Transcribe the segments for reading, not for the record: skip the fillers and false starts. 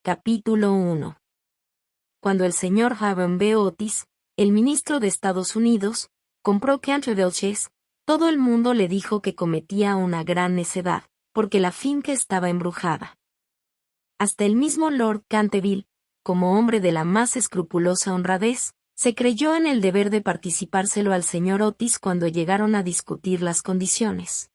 Capítulo 1. Cuando el señor Hiram B. Otis, el ministro de Estados Unidos, compró Canterville Chase, todo el mundo le dijo que cometía una gran necedad, porque la finca estaba embrujada. Hasta el mismo Lord Canterville, como hombre de la más escrupulosa honradez, se creyó en el deber de participárselo al señor Otis cuando llegaron a discutir las condiciones.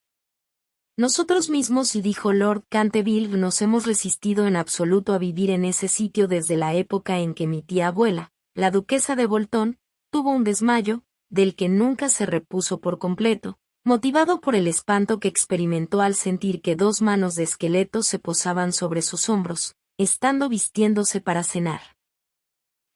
Nosotros mismos, dijo Lord Canterville, nos hemos resistido en absoluto a vivir en ese sitio desde la época en que mi tía abuela, la duquesa de Bolton, tuvo un desmayo, del que nunca se repuso por completo, motivado por el espanto que experimentó al sentir que dos manos de esqueleto se posaban sobre sus hombros, estando vistiéndose para cenar.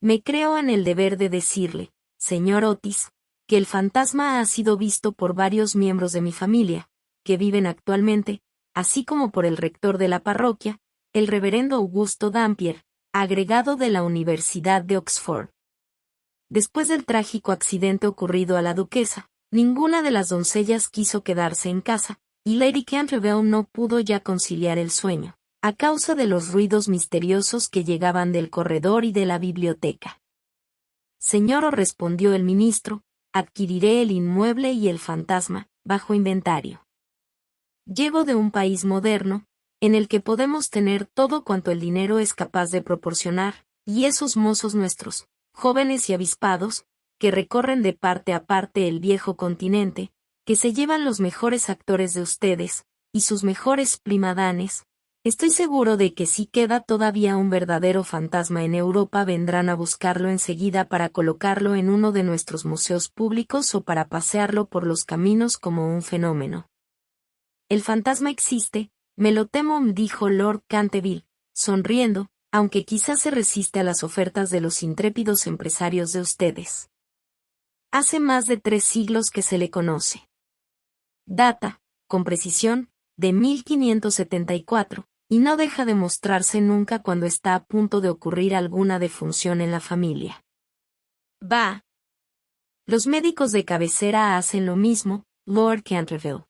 Me creo en el deber de decirle, señor Otis, que el fantasma ha sido visto por varios miembros de mi familia, que viven actualmente, así como por el rector de la parroquia, el reverendo Augusto Dampier, agregado de la Universidad de Oxford. Después del trágico accidente ocurrido a la duquesa, ninguna de las doncellas quiso quedarse en casa, y Lady Canterville no pudo ya conciliar el sueño, a causa de los ruidos misteriosos que llegaban del corredor y de la biblioteca. Señor, respondió el ministro, adquiriré el inmueble y el fantasma, bajo inventario. Llego de un país moderno, en el que podemos tener todo cuanto el dinero es capaz de proporcionar, y esos mozos nuestros, jóvenes y avispados, que recorren de parte a parte el viejo continente, que se llevan los mejores actores de ustedes, y sus mejores primadanes, estoy seguro de que si queda todavía un verdadero fantasma en Europa vendrán a buscarlo enseguida para colocarlo en uno de nuestros museos públicos o para pasearlo por los caminos como un fenómeno. El fantasma existe, me lo temo, dijo Lord Canterville, sonriendo, aunque quizás se resiste a las ofertas de los intrépidos empresarios de ustedes. Hace más de 3 siglos que se le conoce. Data, con precisión, de 1574, y no deja de mostrarse nunca cuando está a punto de ocurrir alguna defunción en la familia. Bah. Los médicos de cabecera hacen lo mismo, Lord Canterville.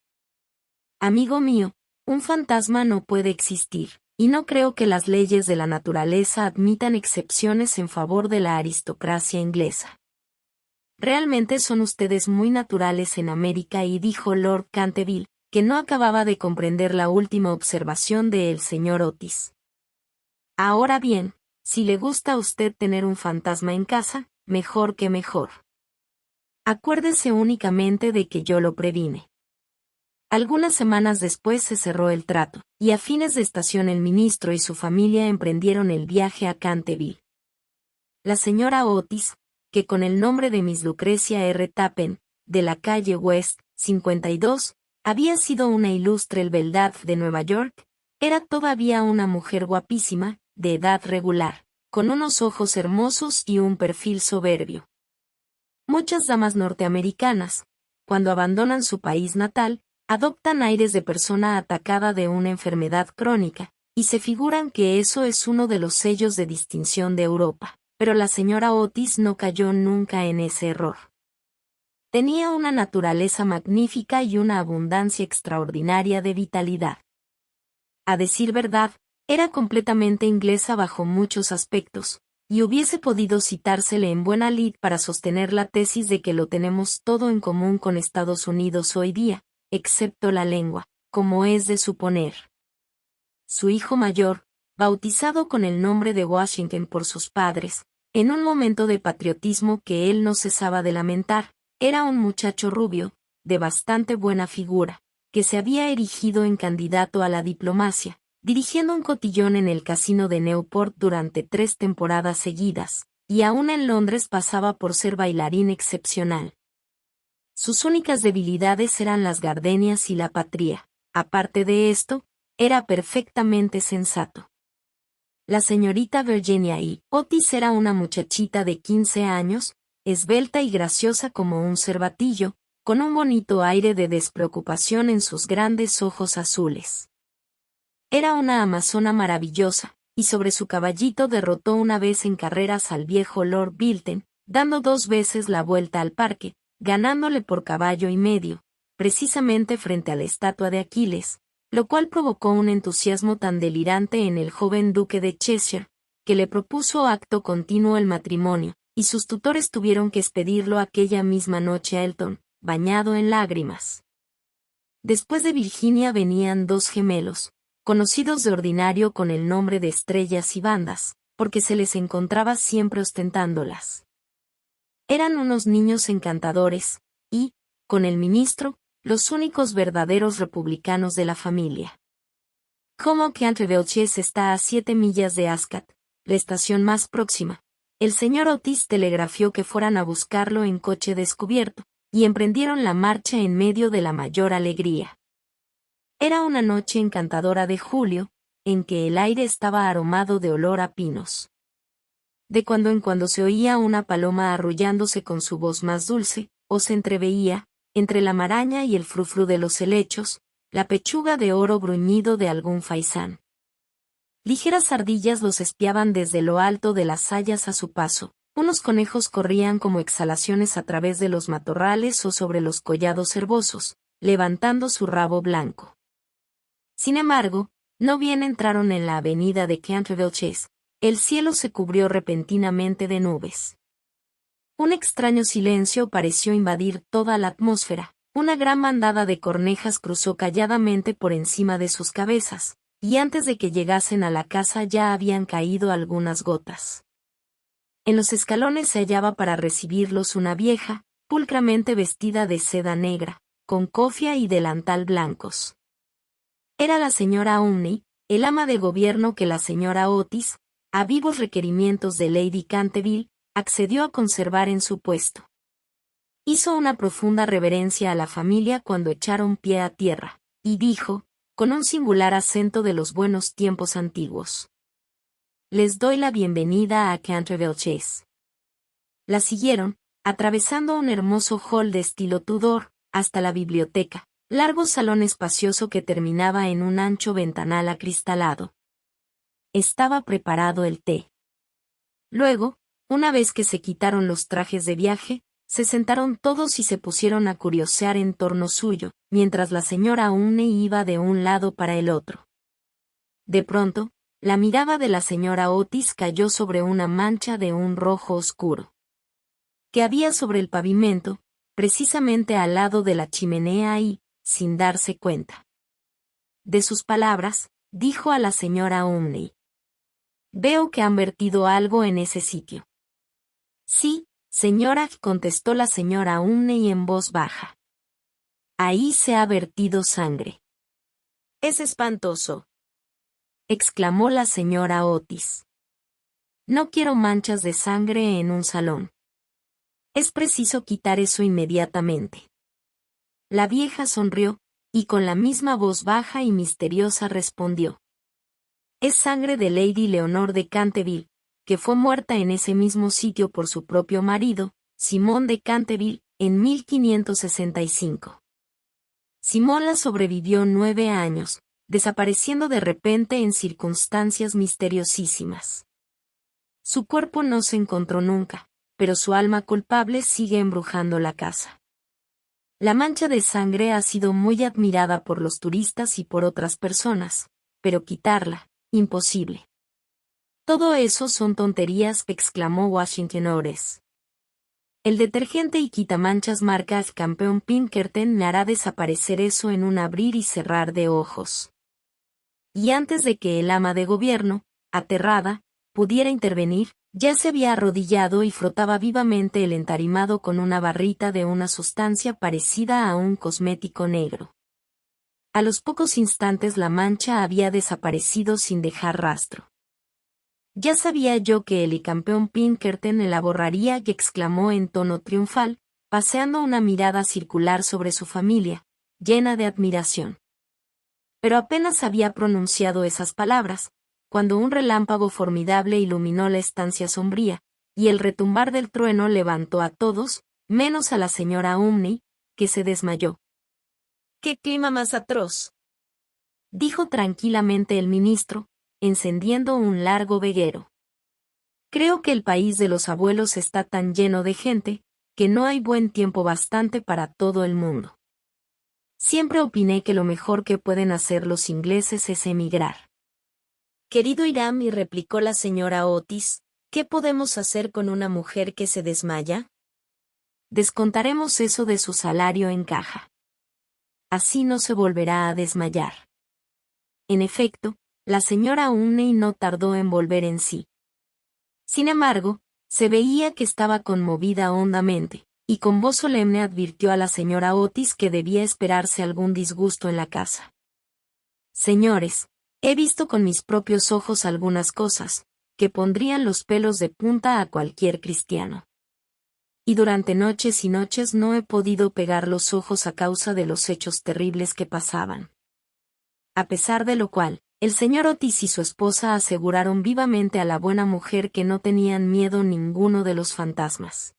Amigo mío, un fantasma no puede existir, y no creo que las leyes de la naturaleza admitan excepciones en favor de la aristocracia inglesa. Realmente son ustedes muy naturales en América, y dijo Lord Canterville, que no acababa de comprender la última observación del señor Otis. Ahora bien, si le gusta a usted tener un fantasma en casa, mejor que mejor. Acuérdese únicamente de que yo lo previne. Algunas semanas después se cerró el trato, y a fines de estación el ministro y su familia emprendieron el viaje a Canterville. La señora Otis, que con el nombre de Miss Lucrecia R. Tappen, de la calle West, 52, había sido una ilustre beldad de Nueva York, era todavía una mujer guapísima, de edad regular, con unos ojos hermosos y un perfil soberbio. Muchas damas norteamericanas, cuando abandonan su país natal, adoptan aires de persona atacada de una enfermedad crónica, y se figuran que eso es uno de los sellos de distinción de Europa, pero la señora Otis no cayó nunca en ese error. Tenía una naturaleza magnífica y una abundancia extraordinaria de vitalidad. A decir verdad, era completamente inglesa bajo muchos aspectos, y hubiese podido citársele en buena lid para sostener la tesis de que lo tenemos todo en común con Estados Unidos hoy día, excepto la lengua, como es de suponer. Su hijo mayor, bautizado con el nombre de Washington por sus padres, en un momento de patriotismo que él no cesaba de lamentar, era un muchacho rubio, de bastante buena figura, que se había erigido en candidato a la diplomacia, dirigiendo un cotillón en el casino de Newport durante 3 temporadas seguidas, y aún en Londres pasaba por ser bailarín excepcional. Sus únicas debilidades eran las gardenias y la patria. Aparte de esto, era perfectamente sensato. La señorita Virginia E. Otis era una muchachita de 15 años, esbelta y graciosa como un cervatillo, con un bonito aire de despreocupación en sus grandes ojos azules. Era una amazona maravillosa, y sobre su caballito derrotó una vez en carreras al viejo Lord Bilton, dando 2 veces la vuelta al parque, ganándole por caballo y medio, precisamente frente a la estatua de Aquiles, lo cual provocó un entusiasmo tan delirante en el joven duque de Cheshire, que le propuso acto continuo el matrimonio, y sus tutores tuvieron que expedirlo aquella misma noche a Elton, bañado en lágrimas. Después de Virginia venían dos gemelos, conocidos de ordinario con el nombre de Estrellas y Bandas, porque se les encontraba siempre ostentándolas. Eran unos niños encantadores, y, con el ministro, los únicos verdaderos republicanos de la familia. Como que Entre Belches está a 7 millas de Ascot, la estación más próxima, el señor Otis telegrafió que fueran a buscarlo en coche descubierto, y emprendieron la marcha en medio de la mayor alegría. Era una noche encantadora de julio, en que el aire estaba aromado de olor a pinos. De cuando en cuando se oía una paloma arrullándose con su voz más dulce, o se entreveía, entre la maraña y el frufru de los helechos, la pechuga de oro bruñido de algún faisán. Ligeras ardillas los espiaban desde lo alto de las hayas a su paso, unos conejos corrían como exhalaciones a través de los matorrales o sobre los collados herbosos, levantando su rabo blanco. Sin embargo, no bien entraron en la avenida de Canterville Chase, el cielo se cubrió repentinamente de nubes. Un extraño silencio pareció invadir toda la atmósfera, una gran bandada de cornejas cruzó calladamente por encima de sus cabezas, y antes de que llegasen a la casa ya habían caído algunas gotas. En los escalones se hallaba para recibirlos una vieja, pulcramente vestida de seda negra, con cofia y delantal blancos. Era la señora Umney, el ama de gobierno que la señora Otis, a vivos requerimientos de Lady Canterville, accedió a conservar en su puesto. Hizo una profunda reverencia a la familia cuando echaron pie a tierra, y dijo, con un singular acento de los buenos tiempos antiguos: «Les doy la bienvenida a Canterville Chase». La siguieron, atravesando un hermoso hall de estilo Tudor, hasta la biblioteca, largo salón espacioso que terminaba en un ancho ventanal acristalado. Estaba preparado el té. Luego, una vez que se quitaron los trajes de viaje, se sentaron todos y se pusieron a curiosear en torno suyo, mientras la señora Umney iba de un lado para el otro. De pronto, la mirada de la señora Otis cayó sobre una mancha de un rojo oscuro que había sobre el pavimento, precisamente al lado de la chimenea y, sin darse cuenta de sus palabras, dijo a la señora Umney: «Veo que han vertido algo en ese sitio». «Sí, señora», contestó la señora Umney en voz baja. «Ahí se ha vertido sangre». «Es espantoso», exclamó la señora Otis. «No quiero manchas de sangre en un salón. Es preciso quitar eso inmediatamente». La vieja sonrió, y con la misma voz baja y misteriosa respondió: «Es sangre de Lady Leonor de Canterville, que fue muerta en ese mismo sitio por su propio marido, Simón de Canterville, en 1565. Simón la sobrevivió 9 años, desapareciendo de repente en circunstancias misteriosísimas. Su cuerpo no se encontró nunca, pero su alma culpable sigue embrujando la casa. La mancha de sangre ha sido muy admirada por los turistas y por otras personas, pero quitarla, imposible». «Todo eso son tonterías», exclamó Washington Ores. «El detergente y quitamanchas marca Campeón Pinkerton me hará desaparecer eso en un abrir y cerrar de ojos». Y antes de que el ama de gobierno, aterrada, pudiera intervenir, ya se había arrodillado y frotaba vivamente el entarimado con una barrita de una sustancia parecida a un cosmético negro. A los pocos instantes la mancha había desaparecido sin dejar rastro. «Ya sabía yo que el campeón Pinkerton la borraría», que exclamó en tono triunfal, paseando una mirada circular sobre su familia, llena de admiración. Pero apenas había pronunciado esas palabras, cuando un relámpago formidable iluminó la estancia sombría, y el retumbar del trueno levantó a todos, menos a la señora Umney, que se desmayó. «¡Qué clima más atroz!», dijo tranquilamente el ministro, encendiendo un largo veguero. «Creo que el país de los abuelos está tan lleno de gente, que no hay buen tiempo bastante para todo el mundo». Siempre opiné que lo mejor que pueden hacer los ingleses es emigrar. Querido Hiram, y replicó la señora Otis, ¿qué podemos hacer con una mujer que se desmaya? Descontaremos eso de su salario en caja. Así no se volverá a desmayar. En efecto, la señora Umney no tardó en volver en sí. Sin embargo, se veía que estaba conmovida hondamente, y con voz solemne advirtió a la señora Otis que debía esperarse algún disgusto en la casa. Señores, he visto con mis propios ojos algunas cosas, que pondrían los pelos de punta a cualquier cristiano. Y durante noches y noches no he podido pegar los ojos a causa de los hechos terribles que pasaban. A pesar de lo cual, el señor Otis y su esposa aseguraron vivamente a la buena mujer que no tenían miedo ninguno de los fantasmas.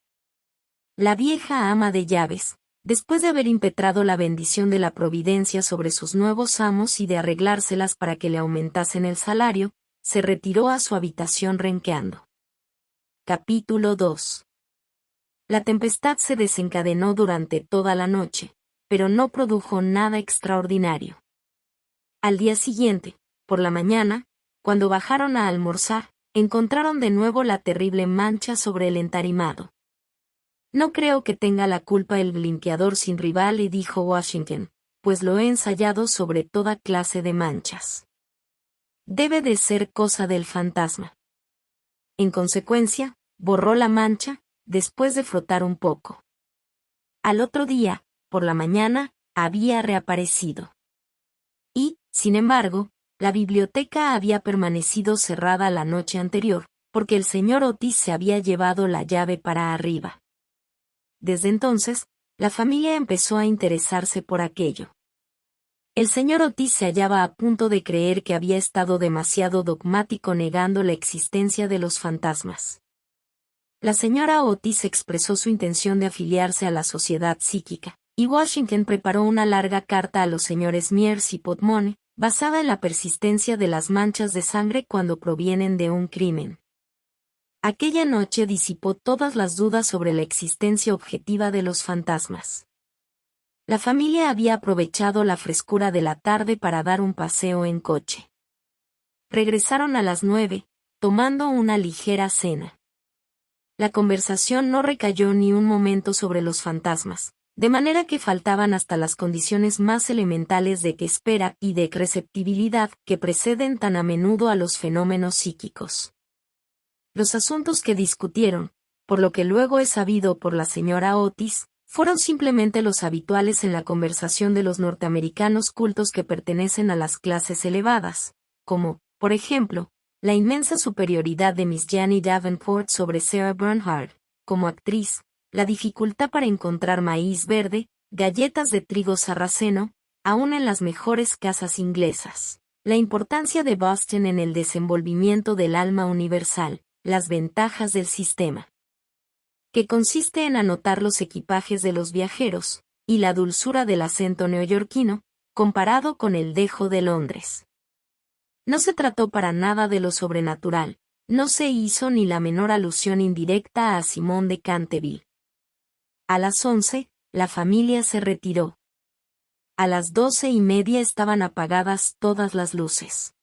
La vieja ama de llaves, después de haber impetrado la bendición de la providencia sobre sus nuevos amos y de arreglárselas para que le aumentasen el salario, se retiró a su habitación renqueando. Capítulo 2. La tempestad se desencadenó durante toda la noche, pero no produjo nada extraordinario. Al día siguiente, por la mañana, cuando bajaron a almorzar, encontraron de nuevo la terrible mancha sobre el entarimado. No creo que tenga la culpa el limpiador sin rival, y dijo Washington, pues lo he ensayado sobre toda clase de manchas. Debe de ser cosa del fantasma. En consecuencia, borró la mancha, después de frotar un poco. Al otro día, por la mañana, había reaparecido. Y, sin embargo, la biblioteca había permanecido cerrada la noche anterior, porque el señor Otis se había llevado la llave para arriba. Desde entonces, la familia empezó a interesarse por aquello. El señor Otis se hallaba a punto de creer que había estado demasiado dogmático negando la existencia de los fantasmas. La señora Otis expresó su intención de afiliarse a la sociedad psíquica, y Washington preparó una larga carta a los señores Mears y Podmone, basada en la persistencia de las manchas de sangre cuando provienen de un crimen. Aquella noche disipó todas las dudas sobre la existencia objetiva de los fantasmas. La familia había aprovechado la frescura de la tarde para dar un paseo en coche. Regresaron a las 9, tomando una ligera cena. La conversación no recayó ni un momento sobre los fantasmas, de manera que faltaban hasta las condiciones más elementales de espera y de receptibilidad que preceden tan a menudo a los fenómenos psíquicos. Los asuntos que discutieron, por lo que luego he sabido por la señora Otis, fueron simplemente los habituales en la conversación de los norteamericanos cultos que pertenecen a las clases elevadas, como, por ejemplo, la inmensa superioridad de Miss Janie Davenport sobre Sarah Bernhardt, como actriz, la dificultad para encontrar maíz verde, galletas de trigo sarraceno, aún en las mejores casas inglesas, la importancia de Boston en el desenvolvimiento del alma universal, las ventajas del sistema, que consiste en anotar los equipajes de los viajeros, y la dulzura del acento neoyorquino, comparado con el dejo de Londres. No se trató para nada de lo sobrenatural, no se hizo ni la menor alusión indirecta a Simón de Canterville. A las 11, la familia se retiró. A las 12:30 estaban apagadas todas las luces.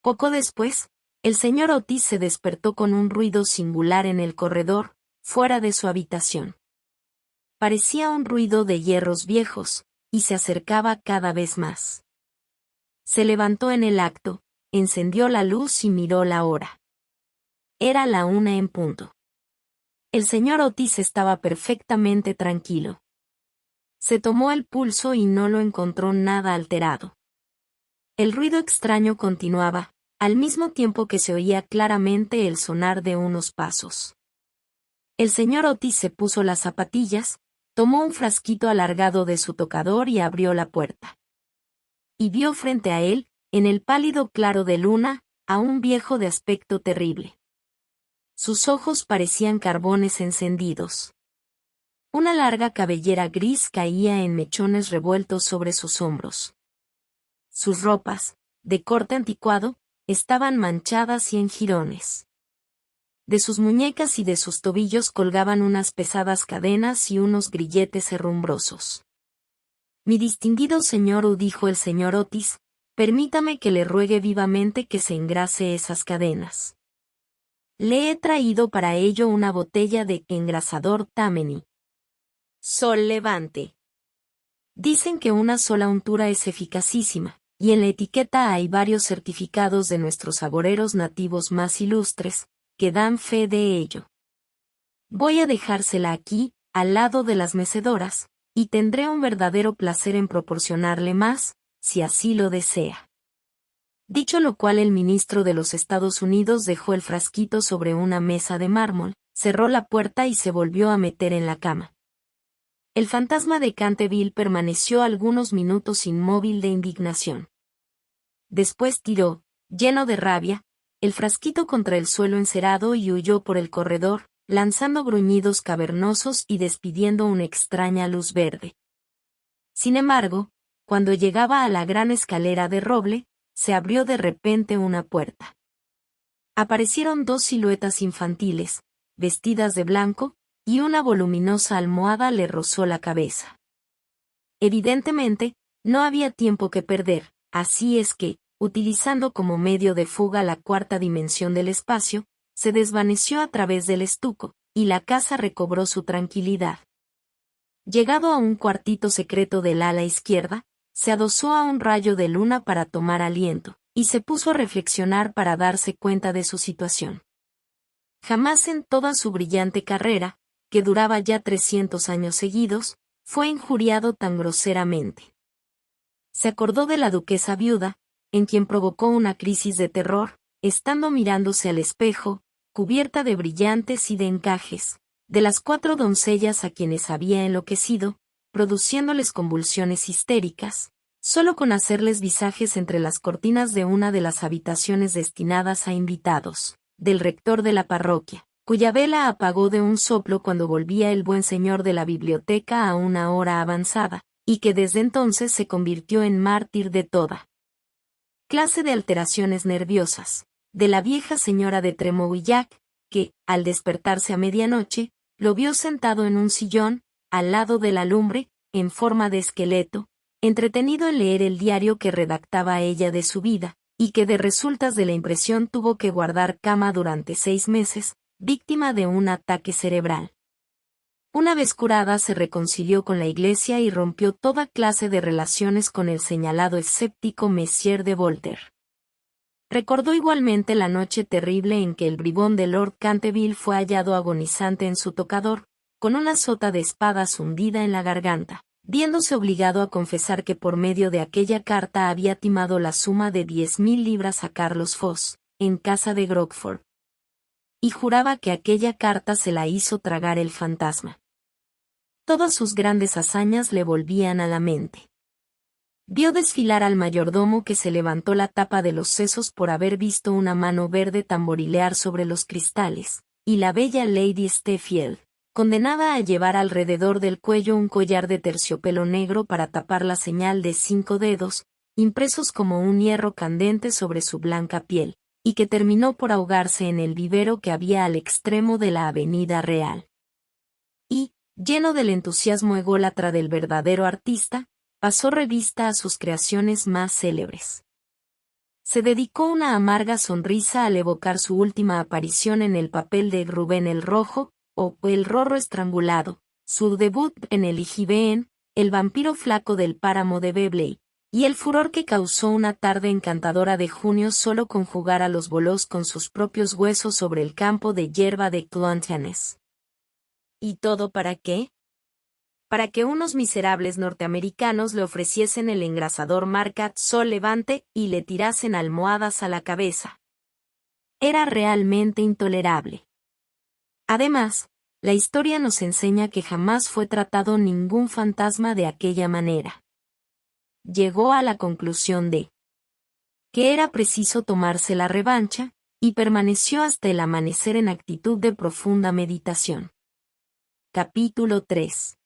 Poco después, el señor Otis se despertó con un ruido singular en el corredor, fuera de su habitación. Parecía un ruido de hierros viejos, y se acercaba cada vez más. Se levantó en el acto, encendió la luz y miró la hora. Era la 1 en punto. El señor Otis estaba perfectamente tranquilo. Se tomó el pulso y no lo encontró nada alterado. El ruido extraño continuaba, al mismo tiempo que se oía claramente el sonar de unos pasos. El señor Otis se puso las zapatillas, tomó un frasquito alargado de su tocador y abrió la puerta. Y vio frente a él, en el pálido claro de luna, a un viejo de aspecto terrible. Sus ojos parecían carbones encendidos. Una larga cabellera gris caía en mechones revueltos sobre sus hombros. Sus ropas, de corte anticuado, estaban manchadas y en jirones. De sus muñecas y de sus tobillos colgaban unas pesadas cadenas y unos grilletes herrumbrosos. Mi distinguido señor, dijo el señor Otis, permítame que le ruegue vivamente que se engrase esas cadenas. Le he traído para ello una botella de engrasador Tammany. Sol Levante. Dicen que una sola untura es eficacísima, y en la etiqueta hay varios certificados de nuestros agoreros nativos más ilustres, que dan fe de ello. Voy a dejársela aquí, al lado de las mecedoras, y tendré un verdadero placer en proporcionarle más, si así lo desea. Dicho lo cual, el ministro de los Estados Unidos dejó el frasquito sobre una mesa de mármol, cerró la puerta y se volvió a meter en la cama. El fantasma de Canterville permaneció algunos minutos inmóvil de indignación. Después tiró, lleno de rabia, el frasquito contra el suelo encerado y huyó por el corredor, lanzando gruñidos cavernosos y despidiendo una extraña luz verde. Sin embargo, cuando llegaba a la gran escalera de roble, se abrió de repente una puerta. Aparecieron dos siluetas infantiles, vestidas de blanco, y una voluminosa almohada le rozó la cabeza. Evidentemente, no había tiempo que perder, así es que, utilizando como medio de fuga la cuarta dimensión del espacio, se desvaneció a través del estuco, y la casa recobró su tranquilidad. Llegado a un cuartito secreto del ala izquierda, se adosó a un rayo de luna para tomar aliento, y se puso a reflexionar para darse cuenta de su situación. Jamás en toda su brillante carrera, que duraba ya 300 años seguidos, fue injuriado tan groseramente. Se acordó de la duquesa viuda, en quien provocó una crisis de terror, estando mirándose al espejo, cubierta de brillantes y de encajes, de las 4 doncellas a quienes había enloquecido, produciéndoles convulsiones histéricas, solo con hacerles visajes entre las cortinas de una de las habitaciones destinadas a invitados, del rector de la parroquia, cuya vela apagó de un soplo cuando volvía el buen señor de la biblioteca a una hora avanzada, y que desde entonces se convirtió en mártir de toda clase de alteraciones nerviosas, de la vieja señora de Tremouillac, que, al despertarse a medianoche, lo vio sentado en un sillón, al lado de la lumbre, en forma de esqueleto, entretenido en leer el diario que redactaba ella de su vida, y que de resultas de la impresión tuvo que guardar cama durante 6 meses, víctima de un ataque cerebral. Una vez curada se reconcilió con la Iglesia y rompió toda clase de relaciones con el señalado escéptico Messier de Voltaire. Recordó igualmente la noche terrible en que el bribón de Lord Canterville fue hallado agonizante en su tocador, con una sota de espadas hundida en la garganta, viéndose obligado a confesar que por medio de aquella carta había timado la suma de 10.000 libras a Carlos Foss, en casa de Grogford. Y juraba que aquella carta se la hizo tragar el fantasma. Todas sus grandes hazañas le volvían a la mente. Vio desfilar al mayordomo que se levantó la tapa de los sesos por haber visto una mano verde tamborilear sobre los cristales, y la bella Lady Steffield, condenada a llevar alrededor del cuello un collar de terciopelo negro para tapar la señal de 5 dedos, impresos como un hierro candente sobre su blanca piel, y que terminó por ahogarse en el vivero que había al extremo de la Avenida Real. Y, lleno del entusiasmo ególatra del verdadero artista, pasó revista a sus creaciones más célebres. Se dedicó una amarga sonrisa al evocar su última aparición en el papel de Rubén el Rojo, o El Rorro Estrangulado, su debut en el IGBN, El vampiro flaco del páramo de Bebley, y el furor que causó una tarde encantadora de junio solo con jugar a los bolos con sus propios huesos sobre el campo de hierba de Clontanes. ¿Y todo para qué? Para que unos miserables norteamericanos le ofreciesen el engrasador marca Sol Levante y le tirasen almohadas a la cabeza. Era realmente intolerable. Además, la historia nos enseña que jamás fue tratado ningún fantasma de aquella manera. Llegó a la conclusión de que era preciso tomarse la revancha, y permaneció hasta el amanecer en actitud de profunda meditación. Capítulo 3.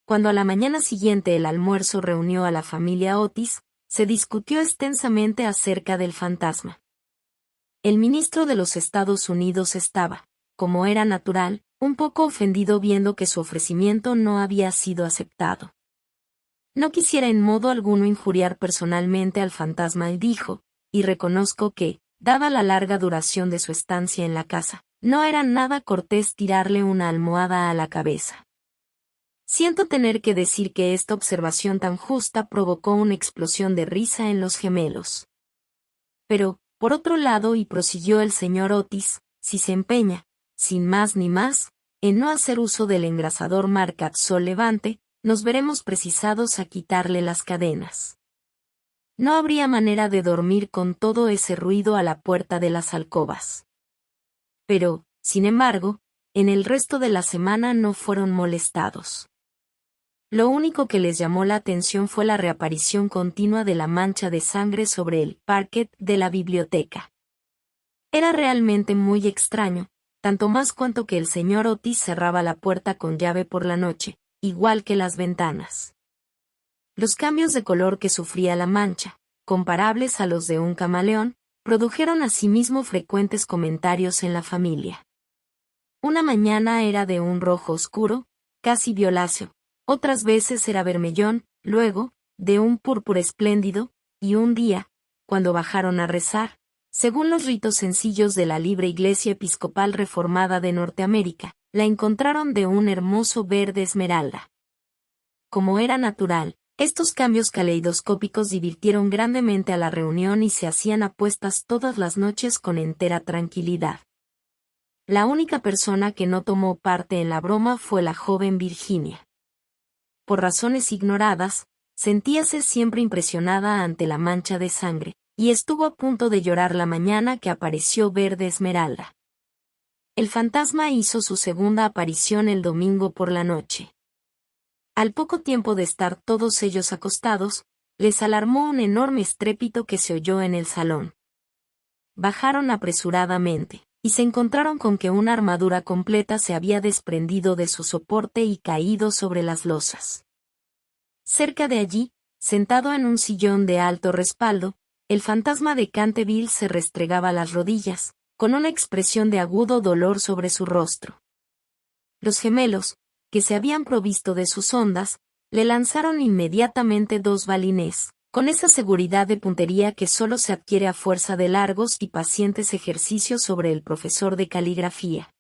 Cuando a la mañana siguiente el almuerzo reunió a la familia Otis, se discutió extensamente acerca del fantasma. El ministro de los Estados Unidos estaba, como era natural, un poco ofendido viendo que su ofrecimiento no había sido aceptado. No quisiera en modo alguno injuriar personalmente al fantasma y dijo, y reconozco que, dada la larga duración de su estancia en la casa, no era nada cortés tirarle una almohada a la cabeza. Siento tener que decir que esta observación tan justa provocó una explosión de risa en los gemelos. Pero, por otro lado, y prosiguió el señor Otis, si se empeña, sin más ni más, en no hacer uso del engrasador marca Sol Levante, nos veremos precisados a quitarle las cadenas. No habría manera de dormir con todo ese ruido a la puerta de las alcobas. Pero, sin embargo, en el resto de la semana no fueron molestados. Lo único que les llamó la atención fue la reaparición continua de la mancha de sangre sobre el parquet de la biblioteca. Era realmente muy extraño, tanto más cuanto que el señor Otis cerraba la puerta con llave por la noche, igual que las ventanas. Los cambios de color que sufría la mancha, comparables a los de un camaleón, produjeron asimismo frecuentes comentarios en la familia. Una mañana era de un rojo oscuro, casi violáceo, otras veces era vermellón, luego, de un púrpura espléndido, y un día, cuando bajaron a rezar, según los ritos sencillos de la libre Iglesia Episcopal Reformada de Norteamérica, la encontraron de un hermoso verde esmeralda. Como era natural, estos cambios caleidoscópicos divirtieron grandemente a la reunión y se hacían apuestas todas las noches con entera tranquilidad. La única persona que no tomó parte en la broma fue la joven Virginia. Por razones ignoradas, sentíase siempre impresionada ante la mancha de sangre, y estuvo a punto de llorar la mañana que apareció verde esmeralda. El fantasma hizo su segunda aparición el domingo por la noche. Al poco tiempo de estar todos ellos acostados, les alarmó un enorme estrépito que se oyó en el salón. Bajaron apresuradamente, y se encontraron con que una armadura completa se había desprendido de su soporte y caído sobre las losas. Cerca de allí, sentado en un sillón de alto respaldo, el fantasma de Canterville se restregaba las rodillas, con una expresión de agudo dolor sobre su rostro. Los gemelos, que se habían provisto de sus ondas, le lanzaron inmediatamente 2 balines, con esa seguridad de puntería que solo se adquiere a fuerza de largos y pacientes ejercicios sobre el profesor de caligrafía.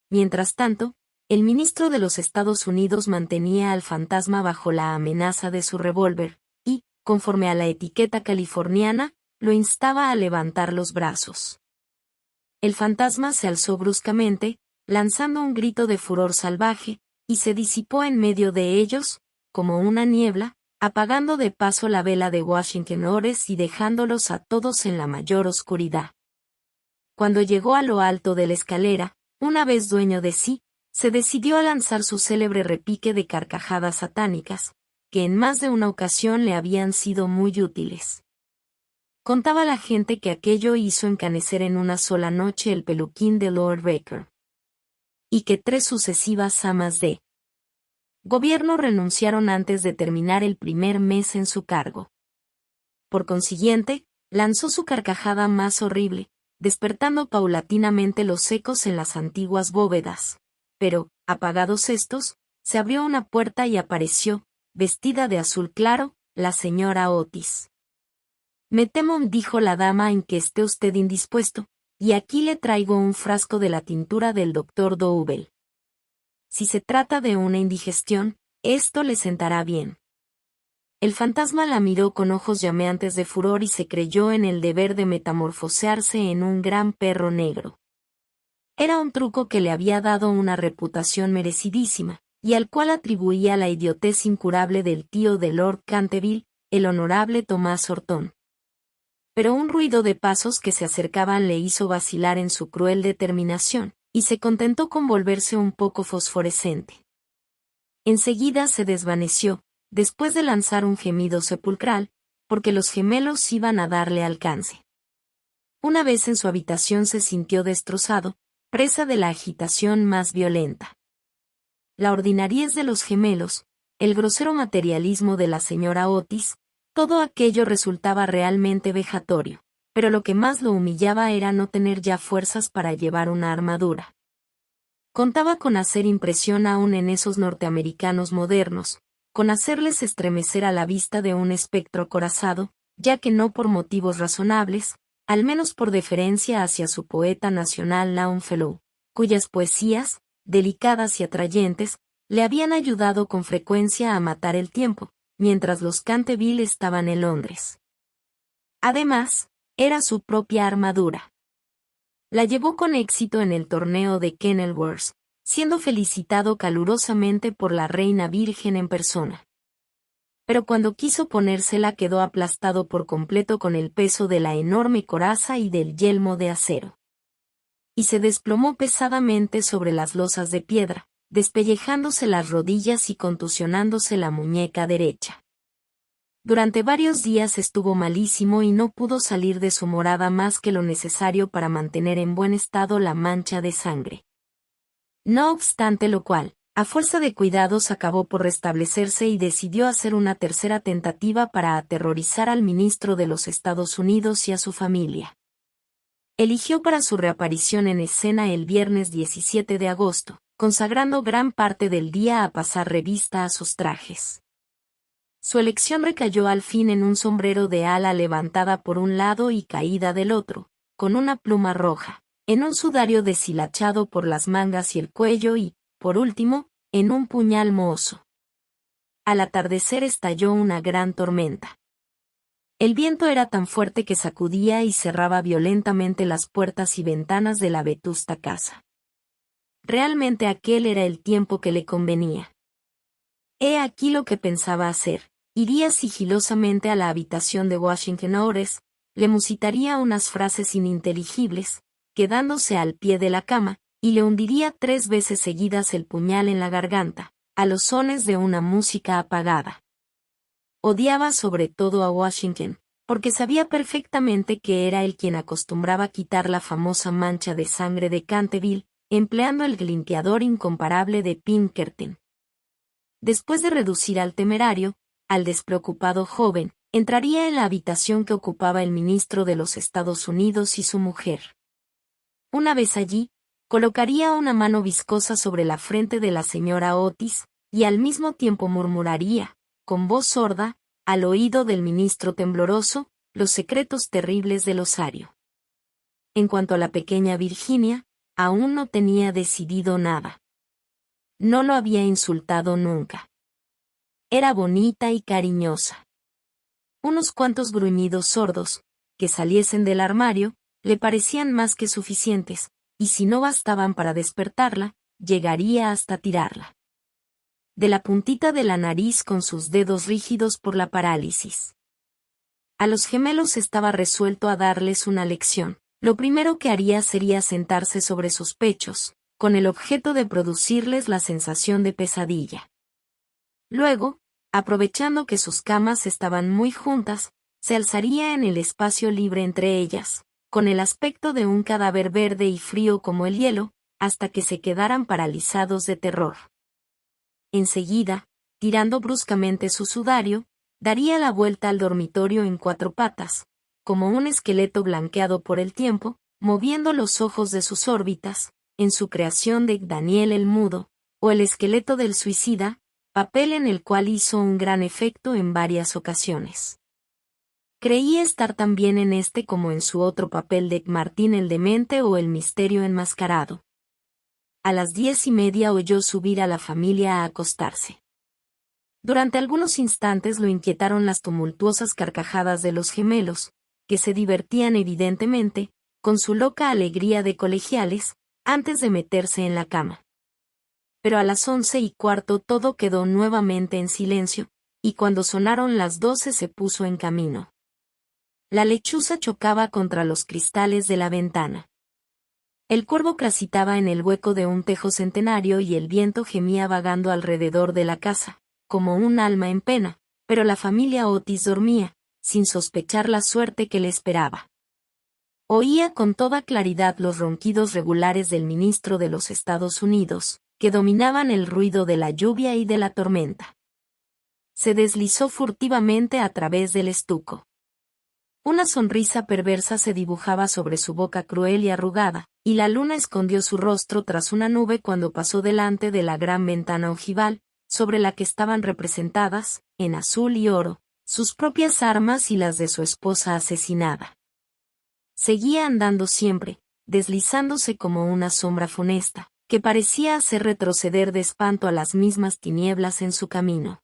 Mientras tanto, el ministro de los Estados Unidos mantenía al fantasma bajo la amenaza de su revólver, y, conforme a la etiqueta californiana, lo instaba a levantar los brazos. El fantasma se alzó bruscamente, lanzando un grito de furor salvaje, y se disipó en medio de ellos, como una niebla, apagando de paso la vela de Washington Ores y dejándolos a todos en la mayor oscuridad. Cuando llegó a lo alto de la escalera, una vez dueño de sí, se decidió a lanzar su célebre repique de carcajadas satánicas, que en más de una ocasión le habían sido muy útiles. Contaba la gente que aquello hizo encanecer en una sola noche el peluquín de Lord Baker, y que 3 sucesivas amas de gobierno renunciaron antes de terminar el primer mes en su cargo. Por consiguiente, lanzó su carcajada más horrible, despertando paulatinamente los ecos en las antiguas bóvedas. Pero, apagados estos, se abrió una puerta y apareció, vestida de azul claro, la señora Otis. Me temo, dijo la dama, en que esté usted indispuesto, y aquí le traigo un frasco de la tintura del doctor Double. Si se trata de una indigestión, esto le sentará bien. El fantasma la miró con ojos llameantes de furor y se creyó en el deber de metamorfosearse en un gran perro negro. Era un truco que le había dado una reputación merecidísima, y al cual atribuía la idiotez incurable del tío de Lord Canterville, el honorable Tomás Horton. Pero un ruido de pasos que se acercaban le hizo vacilar en su cruel determinación, y se contentó con volverse un poco fosforescente. Enseguida se desvaneció, después de lanzar un gemido sepulcral, porque los gemelos iban a darle alcance. Una vez en su habitación se sintió destrozado, presa de la agitación más violenta. La ordinariez de los gemelos, el grosero materialismo de la señora Otis, todo aquello resultaba realmente vejatorio, pero lo que más lo humillaba era no tener ya fuerzas para llevar una armadura. Contaba con hacer impresión aún en esos norteamericanos modernos, con hacerles estremecer a la vista de un espectro acorazado, ya que no por motivos razonables, al menos por deferencia hacia su poeta nacional Longfellow, cuyas poesías, delicadas y atrayentes, le habían ayudado con frecuencia a matar el tiempo, mientras los Canterville estaban en Londres. Además, era su propia armadura. La llevó con éxito en el torneo de Kenilworth, siendo felicitado calurosamente por la reina virgen en persona. Pero cuando quiso ponérsela quedó aplastado por completo con el peso de la enorme coraza y del yelmo de acero. Y se desplomó pesadamente sobre las losas de piedra, despellejándose las rodillas y contusionándose la muñeca derecha. Durante varios días estuvo malísimo y no pudo salir de su morada más que lo necesario para mantener en buen estado la mancha de sangre. No obstante lo cual, a fuerza de cuidados acabó por restablecerse y decidió hacer una tercera tentativa para aterrorizar al ministro de los Estados Unidos y a su familia. Eligió para su reaparición en escena el viernes 17 de agosto, consagrando gran parte del día a pasar revista a sus trajes. Su elección recayó al fin en un sombrero de ala levantada por un lado y caída del otro, con una pluma roja, en un sudario deshilachado por las mangas y el cuello y, por último, en un puñal mohoso. Al atardecer estalló una gran tormenta. El viento era tan fuerte que sacudía y cerraba violentamente las puertas y ventanas de la vetusta casa. Realmente aquel era el tiempo que le convenía. He aquí lo que pensaba hacer. Iría sigilosamente a la habitación de Washington Otis, le musitaría unas frases ininteligibles, quedándose al pie de la cama, y le hundiría 3 veces seguidas el puñal en la garganta, a los sones de una música apagada. Odiaba sobre todo a Washington, porque sabía perfectamente que era él quien acostumbraba quitar la famosa mancha de sangre de Canterville, empleando el limpiador incomparable de Pinkerton. Después de reducir al temerario, al despreocupado joven, entraría en la habitación que ocupaba el ministro de los Estados Unidos y su mujer. Una vez allí, colocaría una mano viscosa sobre la frente de la señora Otis, y al mismo tiempo murmuraría, con voz sorda, al oído del ministro tembloroso, los secretos terribles del osario. En cuanto a la pequeña Virginia, aún no tenía decidido nada. No lo había insultado nunca. Era bonita y cariñosa. Unos cuantos gruñidos sordos, que saliesen del armario, le parecían más que suficientes, y si no bastaban para despertarla, llegaría hasta tirarla de la puntita de la nariz con sus dedos rígidos por la parálisis. A los gemelos estaba resuelto a darles una lección. Lo primero que haría sería sentarse sobre sus pechos, con el objeto de producirles la sensación de pesadilla. Luego, aprovechando que sus camas estaban muy juntas, se alzaría en el espacio libre entre ellas, con el aspecto de un cadáver verde y frío como el hielo, hasta que se quedaran paralizados de terror. Enseguida, tirando bruscamente su sudario, daría la vuelta al dormitorio en 4 patas, como un esqueleto blanqueado por el tiempo, moviendo los ojos de sus órbitas, en su creación de Daniel el Mudo, o el esqueleto del suicida, papel en el cual hizo un gran efecto en varias ocasiones. Creía estar tan bien en este como en su otro papel de Martín el Demente o el Misterio Enmascarado. A las 10:30 oyó subir a la familia a acostarse. Durante algunos instantes lo inquietaron las tumultuosas carcajadas de los gemelos, que se divertían evidentemente, con su loca alegría de colegiales, antes de meterse en la cama. Pero a las 11:15 todo quedó nuevamente en silencio, y cuando sonaron las 12 se puso en camino. La lechuza chocaba contra los cristales de la ventana. El cuervo cracitaba en el hueco de un tejo centenario y el viento gemía vagando alrededor de la casa, como un alma en pena, pero la familia Otis dormía, sin sospechar la suerte que le esperaba. Oía con toda claridad los ronquidos regulares del ministro de los Estados Unidos, que dominaban el ruido de la lluvia y de la tormenta. Se deslizó furtivamente a través del estuco. Una sonrisa perversa se dibujaba sobre su boca cruel y arrugada, y la luna escondió su rostro tras una nube cuando pasó delante de la gran ventana ojival, sobre la que estaban representadas, en azul y oro, sus propias armas y las de su esposa asesinada. Seguía andando siempre, deslizándose como una sombra funesta, que parecía hacer retroceder de espanto a las mismas tinieblas en su camino.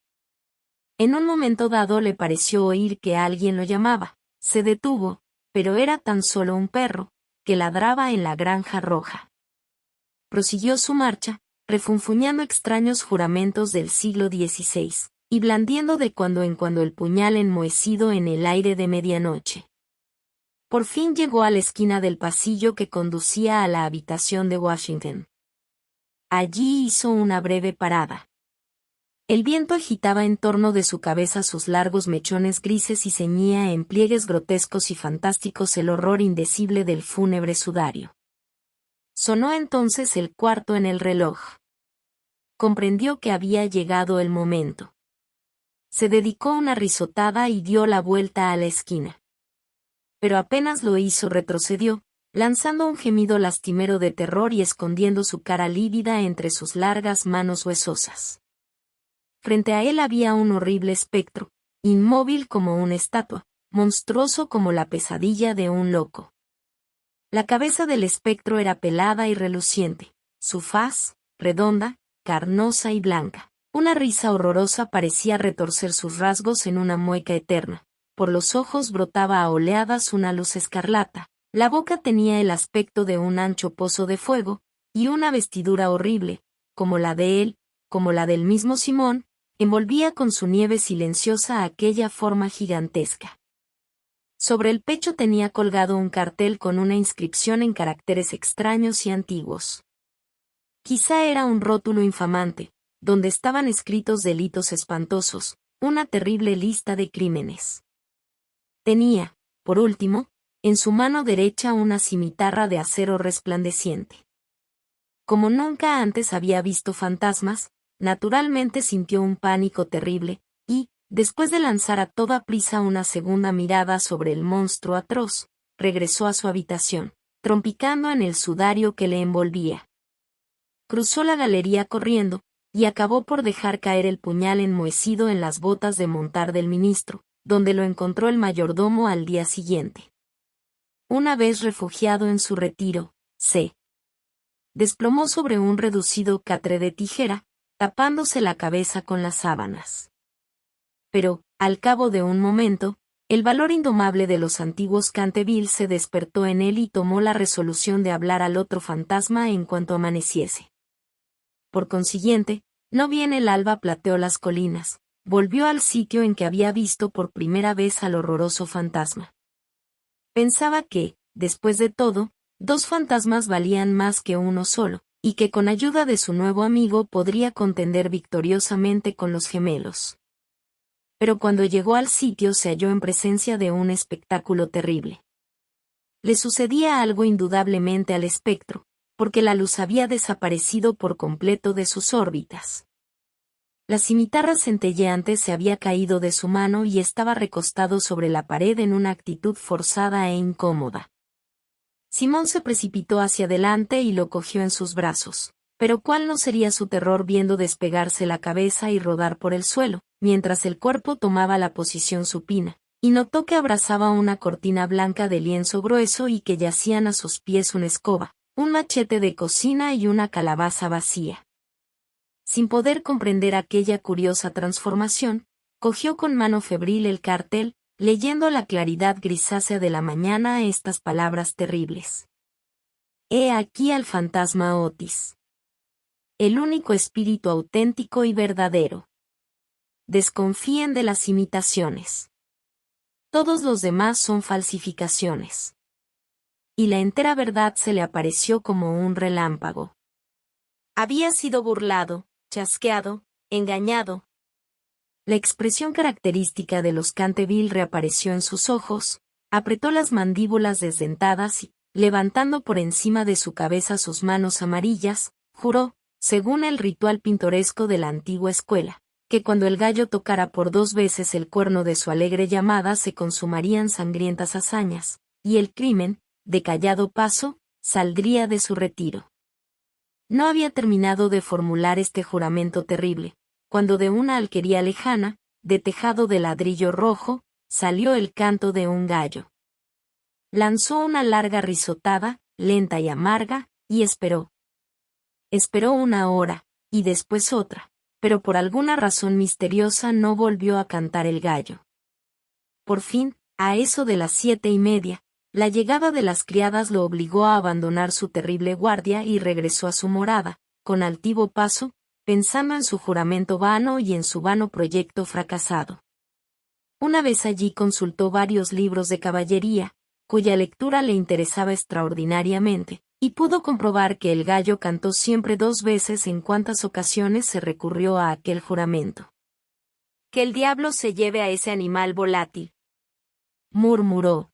En un momento dado le pareció oír que alguien lo llamaba. Se detuvo, pero era tan solo un perro, que ladraba en la granja roja. Prosiguió su marcha, refunfuñando extraños juramentos del siglo XVI, y blandiendo de cuando en cuando el puñal enmohecido en el aire de medianoche. Por fin llegó a la esquina del pasillo que conducía a la habitación de Washington. Allí hizo una breve parada. El viento agitaba en torno de su cabeza sus largos mechones grises y ceñía en pliegues grotescos y fantásticos el horror indecible del fúnebre sudario. Sonó entonces el cuarto en el reloj. Comprendió que había llegado el momento. Se dedicó una risotada y dio la vuelta a la esquina. Pero apenas lo hizo retrocedió, lanzando un gemido lastimero de terror y escondiendo su cara lívida entre sus largas manos huesosas. Frente a él había un horrible espectro, inmóvil como una estatua, monstruoso como la pesadilla de un loco. La cabeza del espectro era pelada y reluciente, su faz, redonda, carnosa y blanca. Una risa horrorosa parecía retorcer sus rasgos en una mueca eterna. Por los ojos brotaba a oleadas una luz escarlata, la boca tenía el aspecto de un ancho pozo de fuego, y una vestidura horrible, como la de él, como la del mismo Simón, envolvía con su nieve silenciosa aquella forma gigantesca. Sobre el pecho tenía colgado un cartel con una inscripción en caracteres extraños y antiguos. Quizá era un rótulo infamante, donde estaban escritos delitos espantosos, una terrible lista de crímenes. Tenía, por último, en su mano derecha una cimitarra de acero resplandeciente. Como nunca antes había visto fantasmas, naturalmente sintió un pánico terrible, y, después de lanzar a toda prisa una segunda mirada sobre el monstruo atroz, regresó a su habitación, trompicando en el sudario que le envolvía. Cruzó la galería corriendo, y acabó por dejar caer el puñal enmohecido en las botas de montar del ministro, donde lo encontró el mayordomo al día siguiente. Una vez refugiado en su retiro, se desplomó sobre un reducido catre de tijera, tapándose la cabeza con las sábanas. Pero, al cabo de un momento, el valor indomable de los antiguos Canterville se despertó en él y tomó la resolución de hablar al otro fantasma en cuanto amaneciese. Por consiguiente, no bien el alba plateó las colinas, volvió al sitio en que había visto por primera vez al horroroso fantasma. Pensaba que, después de todo, dos fantasmas valían más que uno solo, y que con ayuda de su nuevo amigo podría contender victoriosamente con los gemelos. Pero cuando llegó al sitio se halló en presencia de un espectáculo terrible. Le sucedía algo indudablemente al espectro, porque la luz había desaparecido por completo de sus órbitas. La cimitarra centelleante se había caído de su mano y estaba recostado sobre la pared en una actitud forzada e incómoda. Simón se precipitó hacia adelante y lo cogió en sus brazos, pero cuál no sería su terror viendo despegarse la cabeza y rodar por el suelo, mientras el cuerpo tomaba la posición supina, y notó que abrazaba una cortina blanca de lienzo grueso y que yacían a sus pies una escoba, un machete de cocina y una calabaza vacía. Sin poder comprender aquella curiosa transformación, cogió con mano febril el cartel, leyendo a la claridad grisácea de la mañana estas palabras terribles. He aquí al fantasma Otis. El único espíritu auténtico y verdadero. Desconfíen de las imitaciones. Todos los demás son falsificaciones. Y la entera verdad se le apareció como un relámpago. Había sido burlado, chasqueado, engañado. La expresión característica de los Canterville reapareció en sus ojos, apretó las mandíbulas desdentadas y, levantando por encima de su cabeza sus manos amarillas, juró, según el ritual pintoresco de la antigua escuela, que cuando el gallo tocara por 2 veces el cuerno de su alegre llamada se consumarían sangrientas hazañas, y el crimen, de callado paso, saldría de su retiro. No había terminado de formular este juramento terrible, cuando de una alquería lejana, de tejado de ladrillo rojo, salió el canto de un gallo. Lanzó una larga risotada, lenta y amarga, y esperó. Esperó una hora, y después otra, pero por alguna razón misteriosa no volvió a cantar el gallo. Por fin, a eso de las 7:30, la llegada de las criadas lo obligó a abandonar su terrible guardia y regresó a su morada, con altivo paso, pensando en su juramento vano y en su vano proyecto fracasado. Una vez allí consultó varios libros de caballería, cuya lectura le interesaba extraordinariamente, y pudo comprobar que el gallo cantó siempre 2 veces en cuantas ocasiones se recurrió a aquel juramento. «Que el diablo se lleve a ese animal volátil», murmuró.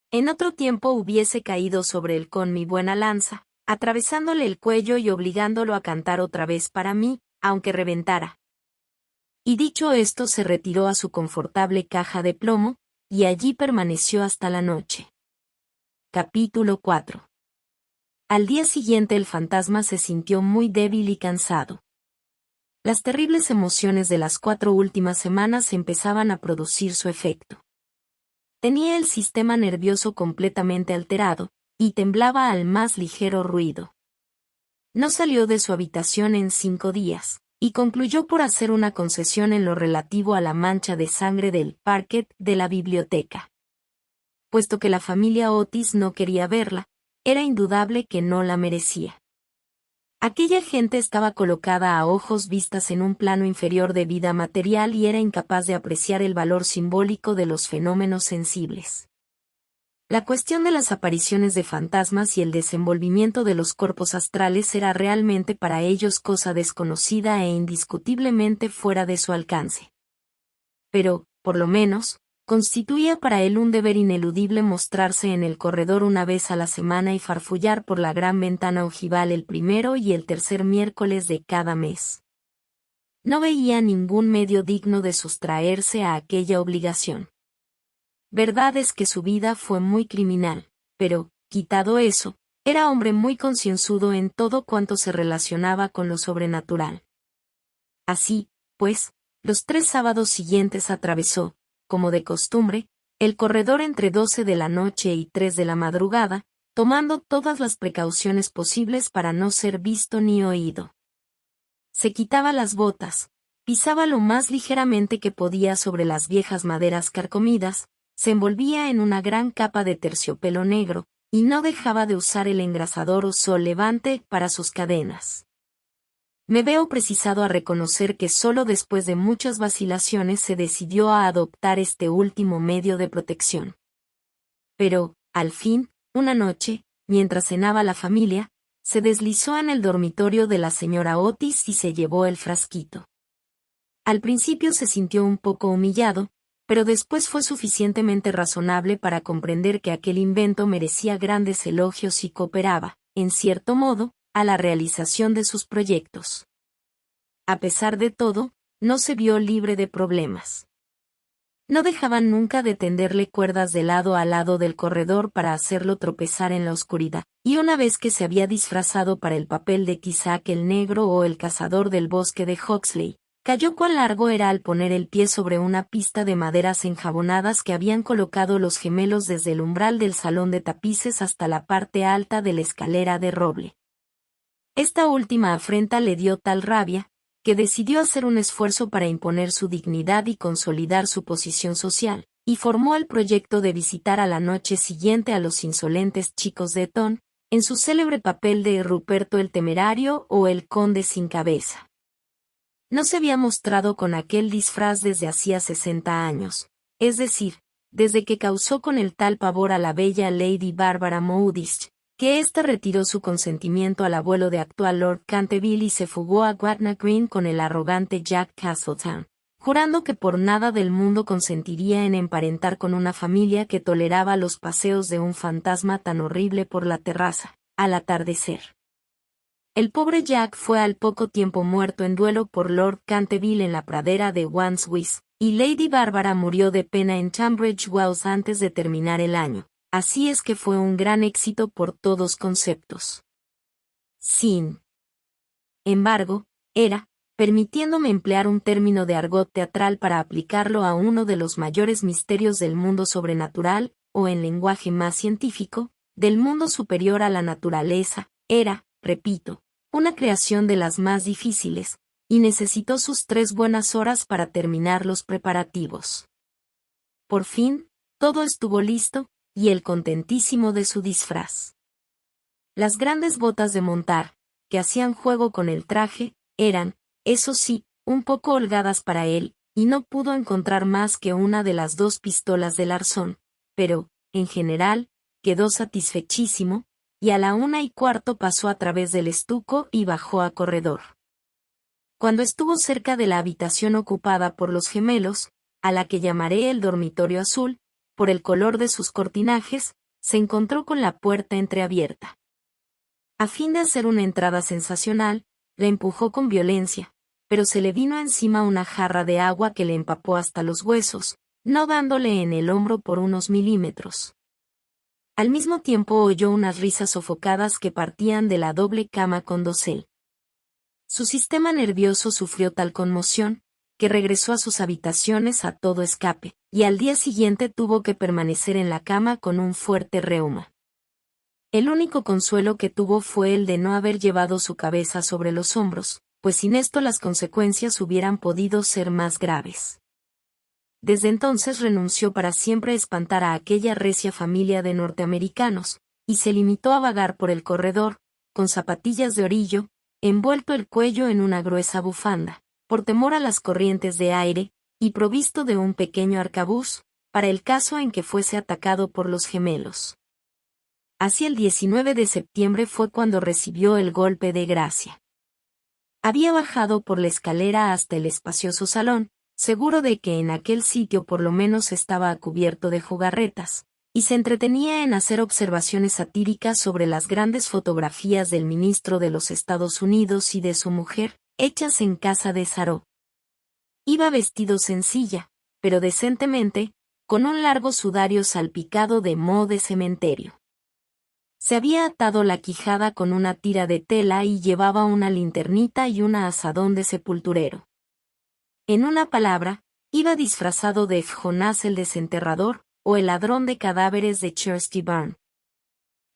En otro tiempo hubiese caído sobre él con mi buena lanza, atravesándole el cuello y obligándolo a cantar otra vez para mí, aunque reventara. Y dicho esto se retiró a su confortable caja de plomo, y allí permaneció hasta la noche. Capítulo 4. Al día siguiente el fantasma se sintió muy débil y cansado. Las terribles emociones de las 4 últimas semanas empezaban a producir su efecto. Tenía el sistema nervioso completamente alterado, y temblaba al más ligero ruido. No salió de su habitación en 5 días, y concluyó por hacer una concesión en lo relativo a la mancha de sangre del parquet de la biblioteca. Puesto que la familia Otis no quería verla, era indudable que no la merecía. Aquella gente estaba colocada a ojos vistas en un plano inferior de vida material y era incapaz de apreciar el valor simbólico de los fenómenos sensibles. La cuestión de las apariciones de fantasmas y el desenvolvimiento de los cuerpos astrales era realmente para ellos cosa desconocida e indiscutiblemente fuera de su alcance. Pero, por lo menos, constituía para él un deber ineludible mostrarse en el corredor una vez a la semana y farfullar por la gran ventana ojival el primero y el tercer miércoles de cada mes. No veía ningún medio digno de sustraerse a aquella obligación. Verdad es que su vida fue muy criminal, pero, quitado eso, era hombre muy concienzudo en todo cuanto se relacionaba con lo sobrenatural. Así, pues, los 3 sábados siguientes atravesó, como de costumbre, el corredor entre 12 de la noche y 3 de la madrugada, tomando todas las precauciones posibles para no ser visto ni oído. Se quitaba las botas, pisaba lo más ligeramente que podía sobre las viejas maderas carcomidas, se envolvía en una gran capa de terciopelo negro, y no dejaba de usar el engrasador o sol levante para sus cadenas. Me veo precisado a reconocer que solo después de muchas vacilaciones se decidió a adoptar este último medio de protección. Pero, al fin, una noche, mientras cenaba la familia, se deslizó en el dormitorio de la señora Otis y se llevó el frasquito. Al principio se sintió un poco humillado, pero después fue suficientemente razonable para comprender que aquel invento merecía grandes elogios y cooperaba, en cierto modo, a la realización de sus proyectos. A pesar de todo, no se vio libre de problemas. No dejaban nunca de tenderle cuerdas de lado a lado del corredor para hacerlo tropezar en la oscuridad, y una vez que se había disfrazado para el papel de Cusack el negro o el cazador del bosque de Huxley, cayó cuán largo era al poner el pie sobre una pista de maderas enjabonadas que habían colocado los gemelos desde el umbral del salón de tapices hasta la parte alta de la escalera de roble. Esta última afrenta le dio tal rabia, que decidió hacer un esfuerzo para imponer su dignidad y consolidar su posición social, y formó el proyecto de visitar a la noche siguiente a los insolentes chicos de Eton, en su célebre papel de Ruperto el Temerario o el Conde sin Cabeza. No se había mostrado con aquel disfraz desde hacía 60 años, es decir, desde que causó con el tal pavor a la bella Lady Barbara Mowdish, que ésta retiró su consentimiento al abuelo de actual Lord Canterville y se fugó a Gretna Green con el arrogante Jack Castletown, jurando que por nada del mundo consentiría en emparentar con una familia que toleraba los paseos de un fantasma tan horrible por la terraza, al atardecer. El pobre Jack fue al poco tiempo muerto en duelo por Lord Canterville en la pradera de Wandsworth, y Lady Barbara murió de pena en Tunbridge Wells antes de terminar el año. Así es que fue un gran éxito por todos conceptos. Sin embargo, era, permitiéndome emplear un término de argot teatral para aplicarlo a uno de los mayores misterios del mundo sobrenatural, o en lenguaje más científico, del mundo superior a la naturaleza. Era, repito, una creación de las más difíciles, y necesitó sus 3 buenas horas para terminar los preparativos. Por fin, todo estuvo listo, y él contentísimo de su disfraz. Las grandes botas de montar, que hacían juego con el traje, eran, eso sí, un poco holgadas para él, y no pudo encontrar más que una de las 2 pistolas del arzón, pero, en general, quedó satisfechísimo, y a la 1:15 pasó a través del estuco y bajó a corredor. Cuando estuvo cerca de la habitación ocupada por los gemelos, a la que llamaré el dormitorio azul, por el color de sus cortinajes, se encontró con la puerta entreabierta. A fin de hacer una entrada sensacional, la empujó con violencia, pero se le vino encima una jarra de agua que le empapó hasta los huesos, no dándole en el hombro por unos milímetros. Al mismo tiempo oyó unas risas sofocadas que partían de la doble cama con dosel. Su sistema nervioso sufrió tal conmoción, que regresó a sus habitaciones a todo escape, y al día siguiente tuvo que permanecer en la cama con un fuerte reuma. El único consuelo que tuvo fue el de no haber llevado su cabeza sobre los hombros, pues sin esto las consecuencias hubieran podido ser más graves. Desde entonces renunció para siempre a espantar a aquella recia familia de norteamericanos, y se limitó a vagar por el corredor, con zapatillas de orillo, envuelto el cuello en una gruesa bufanda, por temor a las corrientes de aire, y provisto de un pequeño arcabuz, para el caso en que fuese atacado por los gemelos. Hacia el 19 de septiembre fue cuando recibió el golpe de gracia. Había bajado por la escalera hasta el espacioso salón, seguro de que en aquel sitio por lo menos estaba cubierto de jugarretas, y se entretenía en hacer observaciones satíricas sobre las grandes fotografías del ministro de los Estados Unidos y de su mujer, hechas en casa de Saró. Iba vestido sencilla, pero decentemente, con un largo sudario salpicado de moho de cementerio. Se había atado la quijada con una tira de tela y llevaba una linternita y un azadón de sepulturero. En una palabra, iba disfrazado de Jonás el desenterrador, o el ladrón de cadáveres de Kirsty Barn.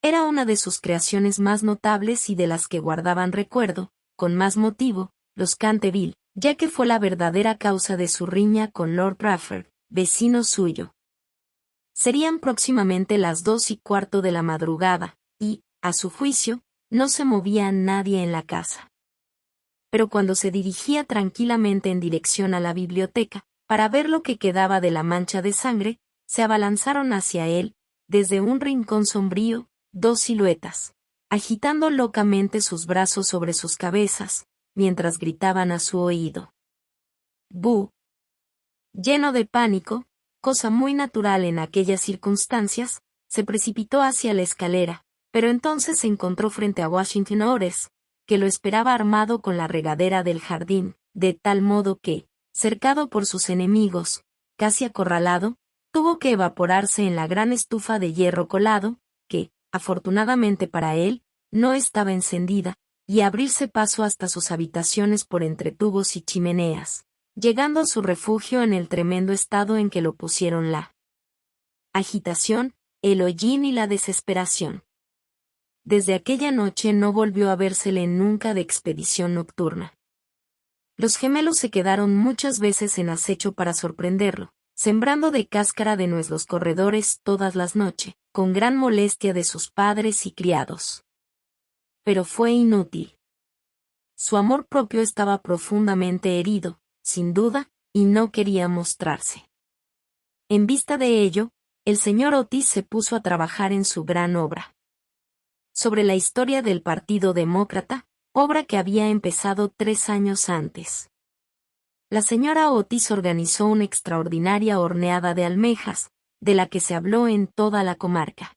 Era una de sus creaciones más notables y de las que guardaban recuerdo, con más motivo, los Canterville, ya que fue la verdadera causa de su riña con Lord Bradford, vecino suyo. Serían próximamente las 2:15 de la madrugada, y, a su juicio, no se movía nadie en la casa. Pero cuando se dirigía tranquilamente en dirección a la biblioteca, para ver lo que quedaba de la mancha de sangre, se abalanzaron hacia él, desde un rincón sombrío, 2 siluetas, agitando locamente sus brazos sobre sus cabezas, mientras gritaban a su oído. ¡Bu! Lleno de pánico, cosa muy natural en aquellas circunstancias, se precipitó hacia la escalera, pero entonces se encontró frente a Washington Ores, que lo esperaba armado con la regadera del jardín, de tal modo que, cercado por sus enemigos, casi acorralado, tuvo que evaporarse en la gran estufa de hierro colado, que, afortunadamente para él, no estaba encendida, y abrirse paso hasta sus habitaciones por entre tubos y chimeneas, llegando a su refugio en el tremendo estado en que lo pusieron la agitación, el hollín y la desesperación. Desde aquella noche no volvió a vérsele nunca de expedición nocturna. Los gemelos se quedaron muchas veces en acecho para sorprenderlo, sembrando de cáscara de nuez los corredores todas las noches, con gran molestia de sus padres y criados. Pero fue inútil. Su amor propio estaba profundamente herido, sin duda, y no quería mostrarse. En vista de ello, el señor Otis se puso a trabajar en su gran obra. Sobre la historia del Partido Demócrata, obra que había empezado 3 años antes. La señora Otis organizó una extraordinaria horneada de almejas, de la que se habló en toda la comarca.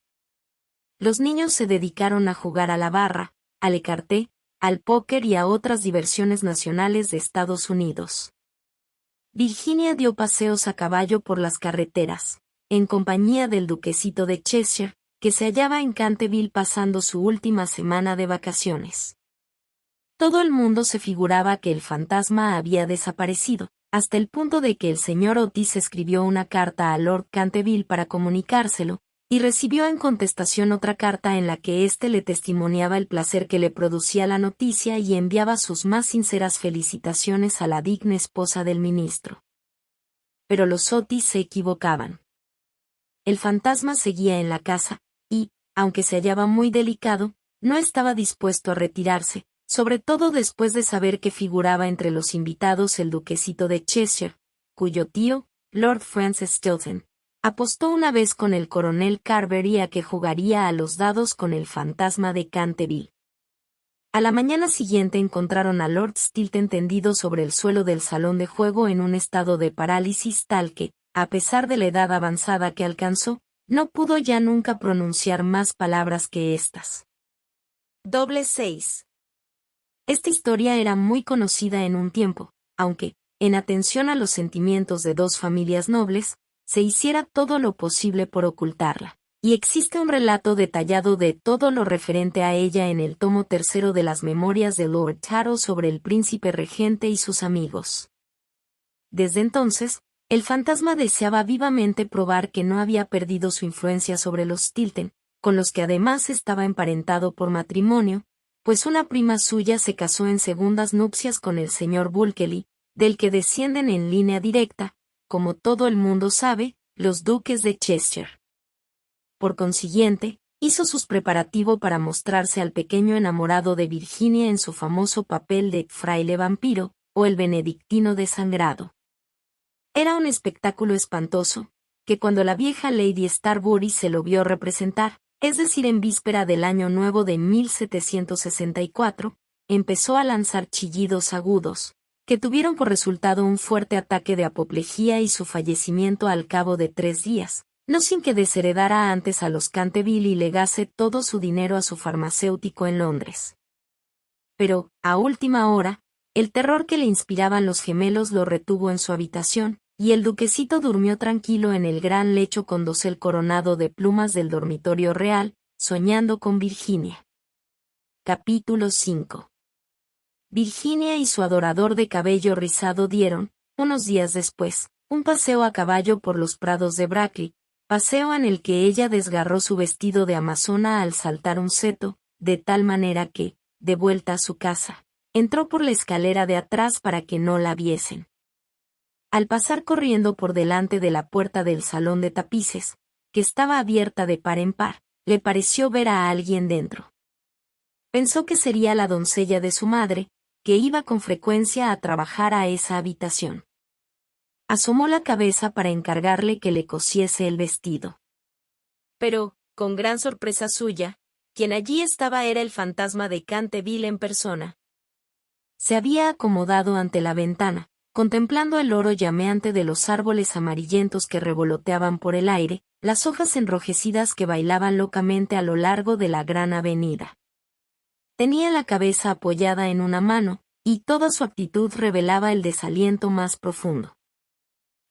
Los niños se dedicaron a jugar a la barra, al écarté, al póker y a otras diversiones nacionales de Estados Unidos. Virginia dio paseos a caballo por las carreteras, en compañía del duquesito de Cheshire, que se hallaba en Canterville pasando su última semana de vacaciones. Todo el mundo se figuraba que el fantasma había desaparecido, hasta el punto de que el señor Otis escribió una carta a Lord Canterville para comunicárselo, y recibió en contestación otra carta en la que éste le testimoniaba el placer que le producía la noticia y enviaba sus más sinceras felicitaciones a la digna esposa del ministro. Pero los Otis se equivocaban. El fantasma seguía en la casa, y, aunque se hallaba muy delicado, no estaba dispuesto a retirarse, sobre todo después de saber que figuraba entre los invitados el duquesito de Cheshire, cuyo tío, Lord Francis Stilton, apostó una vez con el coronel Carberry a que jugaría a los dados con el fantasma de Canterville. A la mañana siguiente encontraron a Lord Stilton tendido sobre el suelo del salón de juego en un estado de parálisis tal que, a pesar de la edad avanzada que alcanzó, no pudo ya nunca pronunciar más palabras que estas. 6. Esta historia era muy conocida en un tiempo, aunque, en atención a los sentimientos de dos familias nobles, se hiciera todo lo posible por ocultarla, y existe un relato detallado de todo lo referente a ella en el tomo tercero de las memorias de Lord Taro sobre el príncipe regente y sus amigos. Desde entonces, el fantasma deseaba vivamente probar que no había perdido su influencia sobre los Stilton, con los que además estaba emparentado por matrimonio, pues una prima suya se casó en segundas nupcias con el señor Bulkeley, del que descienden en línea directa, como todo el mundo sabe, los duques de Cheshire. Por consiguiente, hizo sus preparativos para mostrarse al pequeño enamorado de Virginia en su famoso papel de fraile vampiro, o el benedictino desangrado. Era un espectáculo espantoso, que cuando la vieja Lady Starbury se lo vio representar, es decir en víspera del año nuevo de 1764, empezó a lanzar chillidos agudos, que tuvieron por resultado un fuerte ataque de apoplejía y su fallecimiento al cabo de 3 días, no sin que desheredara antes a los Canterville y legase todo su dinero a su farmacéutico en Londres. Pero, a última hora, el terror que le inspiraban los gemelos lo retuvo en su habitación, y el duquesito durmió tranquilo en el gran lecho con dosel coronado de plumas del dormitorio real, soñando con Virginia. Capítulo 5. Virginia y su adorador de cabello rizado dieron, unos días después, un paseo a caballo por los prados de Brackley, paseo en el que ella desgarró su vestido de amazona al saltar un seto, de tal manera que, de vuelta a su casa, entró por la escalera de atrás para que no la viesen. Al pasar corriendo por delante de la puerta del salón de tapices, que estaba abierta de par en par, le pareció ver a alguien dentro. Pensó que sería la doncella de su madre, que iba con frecuencia a trabajar a esa habitación. Asomó la cabeza para encargarle que le cosiese el vestido. Pero, con gran sorpresa suya, quien allí estaba era el fantasma de Canterville en persona. Se había acomodado ante la ventana, contemplando el oro llameante de los árboles amarillentos que revoloteaban por el aire, las hojas enrojecidas que bailaban locamente a lo largo de la gran avenida. Tenía la cabeza apoyada en una mano, y toda su actitud revelaba el desaliento más profundo.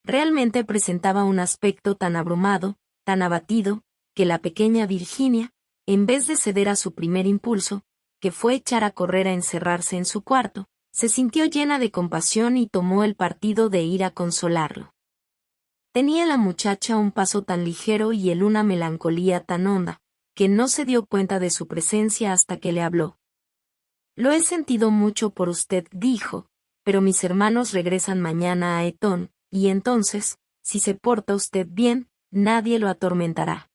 Realmente presentaba un aspecto tan abrumado, tan abatido, que la pequeña Virginia, en vez de ceder a su primer impulso, que fue echar a correr a encerrarse en su cuarto, se sintió llena de compasión y tomó el partido de ir a consolarlo. Tenía la muchacha un paso tan ligero y él una melancolía tan honda, que no se dio cuenta de su presencia hasta que le habló. «Lo he sentido mucho por usted», dijo, «pero mis hermanos regresan mañana a Eton, y entonces, si se porta usted bien, nadie lo atormentará».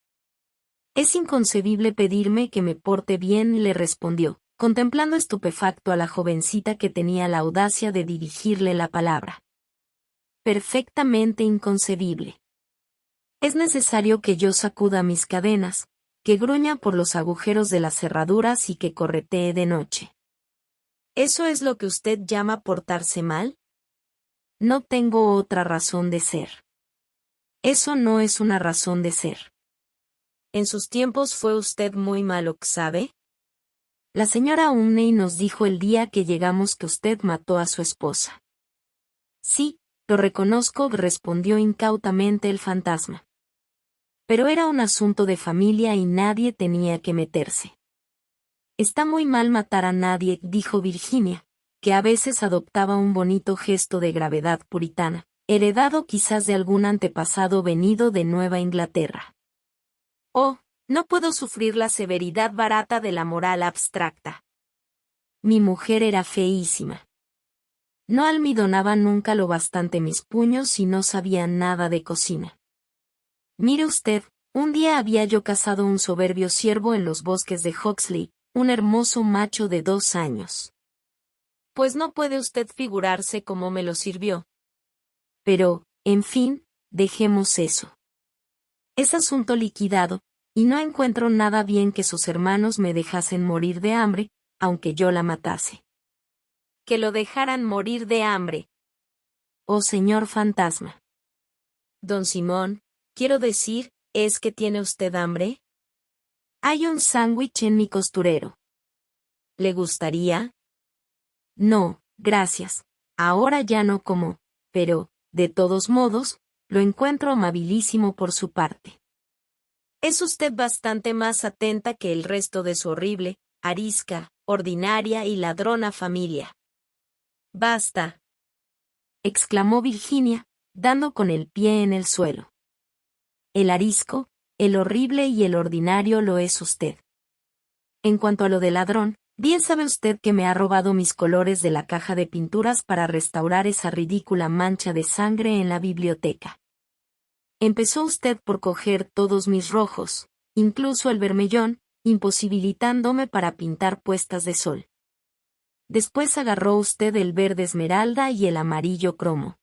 «Es inconcebible pedirme que me porte bien», le respondió, contemplando estupefacto a la jovencita que tenía la audacia de dirigirle la palabra. «Perfectamente inconcebible. Es necesario que yo sacuda mis cadenas, que gruña por los agujeros de las cerraduras y que corretee de noche». ¿Eso es lo que usted llama portarse mal? No tengo otra razón de ser. Eso no es una razón de ser. En sus tiempos fue usted muy malo, ¿sabe? La señora Umney nos dijo el día que llegamos que usted mató a su esposa. Sí, lo reconozco, respondió incautamente el fantasma. Pero era un asunto de familia y nadie tenía que meterse. Está muy mal matar a nadie, dijo Virginia, que a veces adoptaba un bonito gesto de gravedad puritana, heredado quizás de algún antepasado venido de Nueva Inglaterra. Oh, no puedo sufrir la severidad barata de la moral abstracta. Mi mujer era feísima. No almidonaba nunca lo bastante mis puños y no sabía nada de cocina. Mire usted, un día había yo cazado un soberbio ciervo en los bosques de Huxley, un hermoso macho de 2 años. Pues no puede usted figurarse cómo me lo sirvió. Pero, en fin, dejemos eso. Es asunto liquidado, y no encuentro nada bien que sus hermanos me dejasen morir de hambre, aunque yo la matase. Que lo dejaran morir de hambre. Oh señor fantasma. Don Simón, quiero decir, ¿es que tiene usted hambre? Hay un sándwich en mi costurero. ¿Le gustaría? No, gracias. Ahora ya no como, pero, de todos modos, lo encuentro amabilísimo por su parte. Es usted bastante más atenta que el resto de su horrible, arisca, ordinaria y ladrona familia. Basta, exclamó Virginia, dando con el pie en el suelo. El arisco, el horrible y el ordinario lo es usted. En cuanto a lo de ladrón, bien sabe usted que me ha robado mis colores de la caja de pinturas para restaurar esa ridícula mancha de sangre en la biblioteca. Empezó usted por coger todos mis rojos, incluso el bermellón, imposibilitándome para pintar puestas de sol. Después agarró usted el verde esmeralda y el amarillo cromo.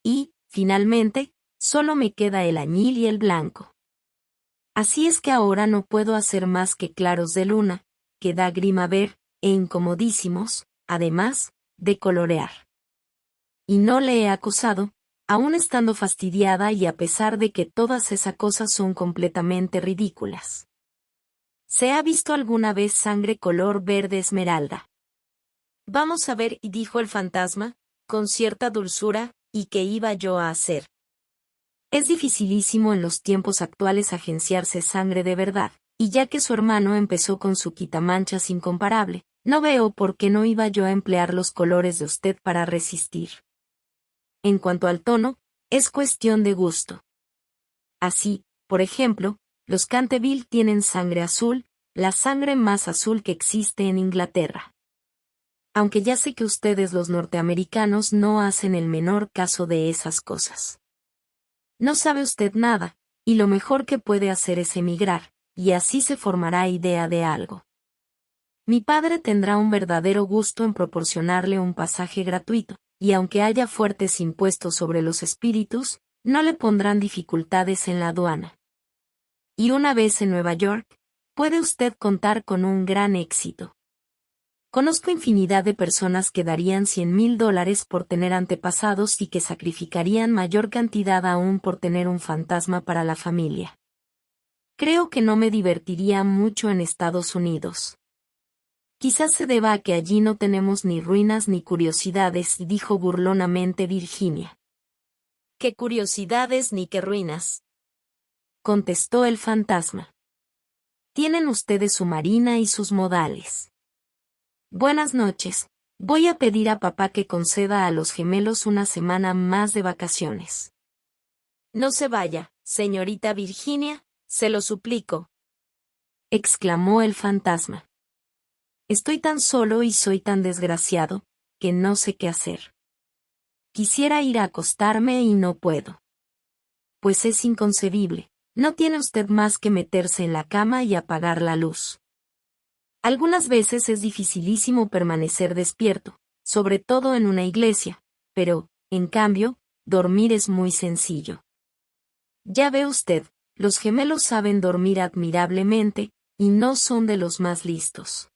Y, finalmente, solo me queda el añil y el blanco. Así es que ahora no puedo hacer más que claros de luna, que da grima ver, e incomodísimos, además, de colorear. Y no le he acusado, aún estando fastidiada y a pesar de que todas esas cosas son completamente ridículas. ¿Se ha visto alguna vez sangre color verde esmeralda? Vamos a ver, dijo el fantasma, con cierta dulzura, ¿y qué iba yo a hacer? Es dificilísimo en los tiempos actuales agenciarse sangre de verdad, y ya que su hermano empezó con su quitamanchas incomparable, no veo por qué no iba yo a emplear los colores de usted para resistir. En cuanto al tono, es cuestión de gusto. Así, por ejemplo, los Canterville tienen sangre azul, la sangre más azul que existe en Inglaterra. Aunque ya sé que ustedes los norteamericanos no hacen el menor caso de esas cosas. No sabe usted nada, y lo mejor que puede hacer es emigrar, y así se formará idea de algo. Mi padre tendrá un verdadero gusto en proporcionarle un pasaje gratuito, y aunque haya fuertes impuestos sobre los espíritus, no le pondrán dificultades en la aduana. Y una vez en Nueva York, puede usted contar con un gran éxito. Conozco infinidad de personas que darían $100,000 por tener antepasados y que sacrificarían mayor cantidad aún por tener un fantasma para la familia. Creo que no me divertiría mucho en Estados Unidos. Quizás se deba a que allí no tenemos ni ruinas ni curiosidades, dijo burlonamente Virginia. ¿Qué curiosidades ni qué ruinas?, contestó el fantasma. Tienen ustedes su marina y sus modales. Buenas noches. Voy a pedir a papá que conceda a los gemelos una semana más de vacaciones. No se vaya, señorita Virginia, se lo suplico, exclamó el fantasma. Estoy tan solo y soy tan desgraciado, que no sé qué hacer. Quisiera ir a acostarme y no puedo. Pues es inconcebible, no tiene usted más que meterse en la cama y apagar la luz. Algunas veces es dificilísimo permanecer despierto, sobre todo en una iglesia, pero, en cambio, dormir es muy sencillo. Ya ve usted, los gemelos saben dormir admirablemente, y no son de los más listos.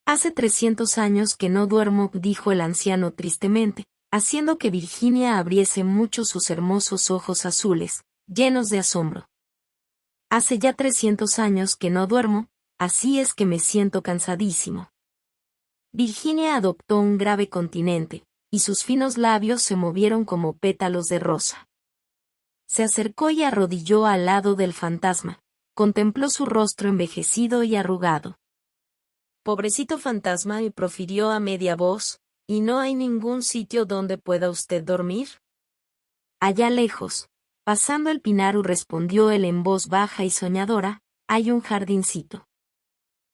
Hace 300 años que no duermo, dijo el anciano tristemente, haciendo que Virginia abriese mucho sus hermosos ojos azules, llenos de asombro. Hace ya 300 años que no duermo, así es que me siento cansadísimo. Virginia adoptó un grave continente, y sus finos labios se movieron como pétalos de rosa. Se acercó y arrodilló al lado del fantasma, contempló su rostro envejecido y arrugado. Pobrecito fantasma, y profirió a media voz, ¿y no hay ningún sitio donde pueda usted dormir? Allá lejos, pasando el pinar, respondió él en voz baja y soñadora, hay un jardincito.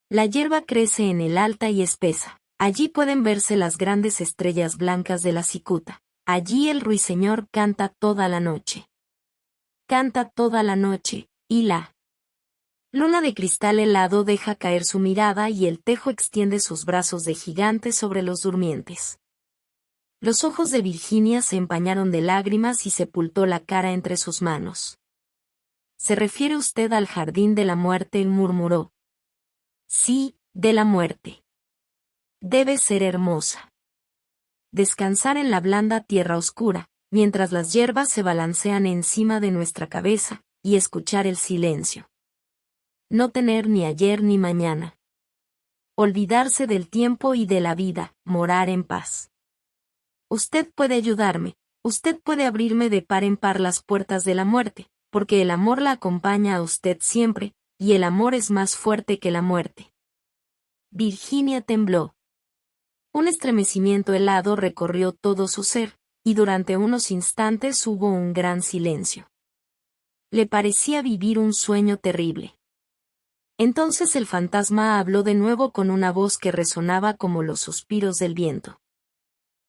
La hierba crece en él alta y espesa. Allí pueden verse las grandes estrellas blancas de la cicuta. Allí el ruiseñor canta toda la noche. Canta toda la noche, y la luna de cristal helado deja caer su mirada y el tejo extiende sus brazos de gigante sobre los durmientes. Los ojos de Virginia se empañaron de lágrimas y sepultó la cara entre sus manos. ¿Se refiere usted al jardín de la muerte?, murmuró. Sí, de la muerte. Debe ser hermosa. Descansar en la blanda tierra oscura, mientras las hierbas se balancean encima de nuestra cabeza, y escuchar el silencio. No tener ni ayer ni mañana. Olvidarse del tiempo y de la vida, morar en paz. Usted puede ayudarme, usted puede abrirme de par en par las puertas de la muerte, porque el amor la acompaña a usted siempre, y el amor es más fuerte que la muerte. Virginia tembló. Un estremecimiento helado recorrió todo su ser, y durante unos instantes hubo un gran silencio. Le parecía vivir un sueño terrible. Entonces el fantasma habló de nuevo con una voz que resonaba como los suspiros del viento.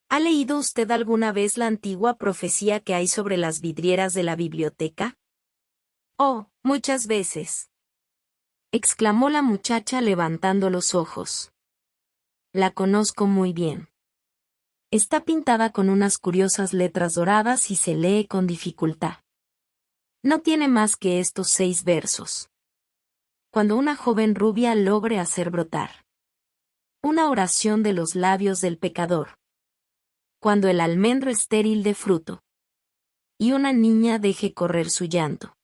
¿Ha leído usted alguna vez la antigua profecía que hay sobre las vidrieras de la biblioteca? Oh, muchas veces, exclamó la muchacha levantando los ojos. La conozco muy bien. Está pintada con unas curiosas letras doradas y se lee con dificultad. No tiene más que estos 6 versos. Cuando una joven rubia logre hacer brotar una oración de los labios del pecador. Cuando el almendro estéril de fruto y una niña deje correr su llanto.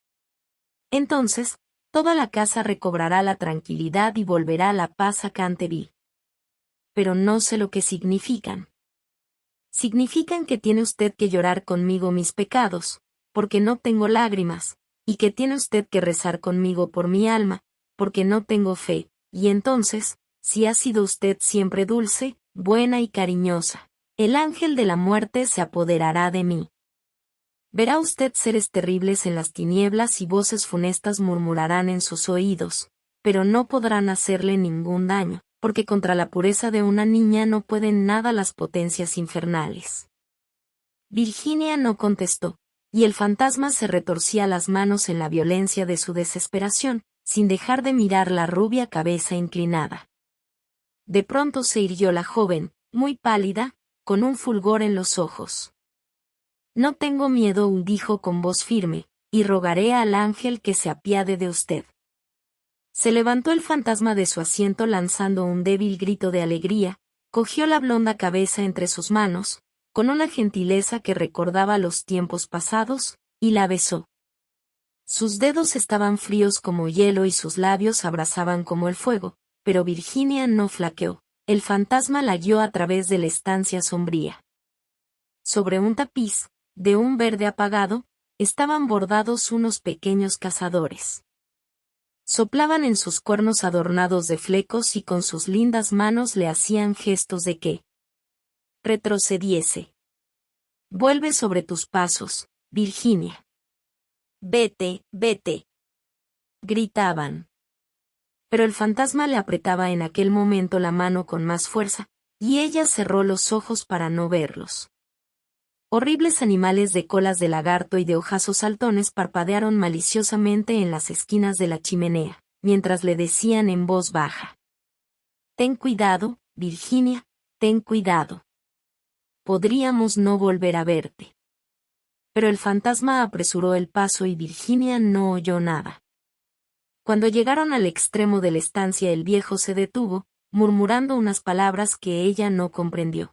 Entonces, toda la casa recobrará la tranquilidad y volverá la paz a Canterville. Pero no sé lo que significan. Significan que tiene usted que llorar conmigo mis pecados, porque no tengo lágrimas, y que tiene usted que rezar conmigo por mi alma, porque no tengo fe, y entonces, si ha sido usted siempre dulce, buena y cariñosa, el ángel de la muerte se apoderará de mí. Verá usted seres terribles en las tinieblas y voces funestas murmurarán en sus oídos, pero no podrán hacerle ningún daño, porque contra la pureza de una niña no pueden nada las potencias infernales. Virginia no contestó, y el fantasma se retorcía las manos en la violencia de su desesperación, sin dejar de mirar la rubia cabeza inclinada. De pronto se irguió la joven, muy pálida, con un fulgor en los ojos. No tengo miedo, dijo con voz firme, y rogaré al ángel que se apiade de usted. Se levantó el fantasma de su asiento lanzando un débil grito de alegría, cogió la blonda cabeza entre sus manos, con una gentileza que recordaba los tiempos pasados, y la besó. Sus dedos estaban fríos como hielo y sus labios abrasaban como el fuego, pero Virginia no flaqueó. El fantasma la guió a través de la estancia sombría. Sobre un tapiz, de un verde apagado, estaban bordados unos pequeños cazadores. Soplaban en sus cuernos adornados de flecos y con sus lindas manos le hacían gestos de que retrocediese. Vuelve sobre tus pasos, Virginia. Vete, vete. Gritaban. Pero el fantasma le apretaba en aquel momento la mano con más fuerza, y ella cerró los ojos para no verlos. Horribles animales de colas de lagarto y de ojazos saltones parpadearon maliciosamente en las esquinas de la chimenea, mientras le decían en voz baja. Ten cuidado, Virginia, ten cuidado. Podríamos no volver a verte. Pero el fantasma apresuró el paso y Virginia no oyó nada. Cuando llegaron al extremo de la estancia el viejo se detuvo, murmurando unas palabras que ella no comprendió.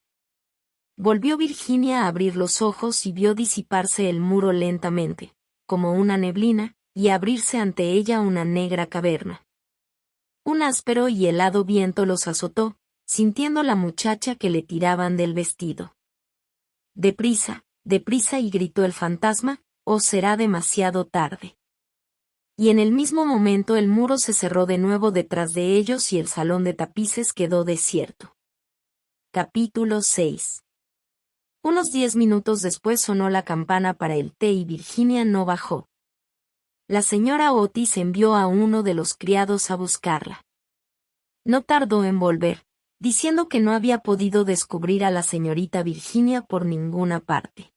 Volvió Virginia a abrir los ojos y vio disiparse el muro lentamente, como una neblina, y abrirse ante ella una negra caverna. Un áspero y helado viento los azotó, sintiendo la muchacha que le tiraban del vestido. Deprisa, deprisa, y gritó el fantasma, o será demasiado tarde. Y en el mismo momento el muro se cerró de nuevo detrás de ellos y el salón de tapices quedó desierto. Capítulo 6. Unos 10 minutos después sonó la campana para el té y Virginia no bajó. La señora Otis envió a uno de los criados a buscarla. No tardó en volver, diciendo que no había podido descubrir a la señorita Virginia por ninguna parte.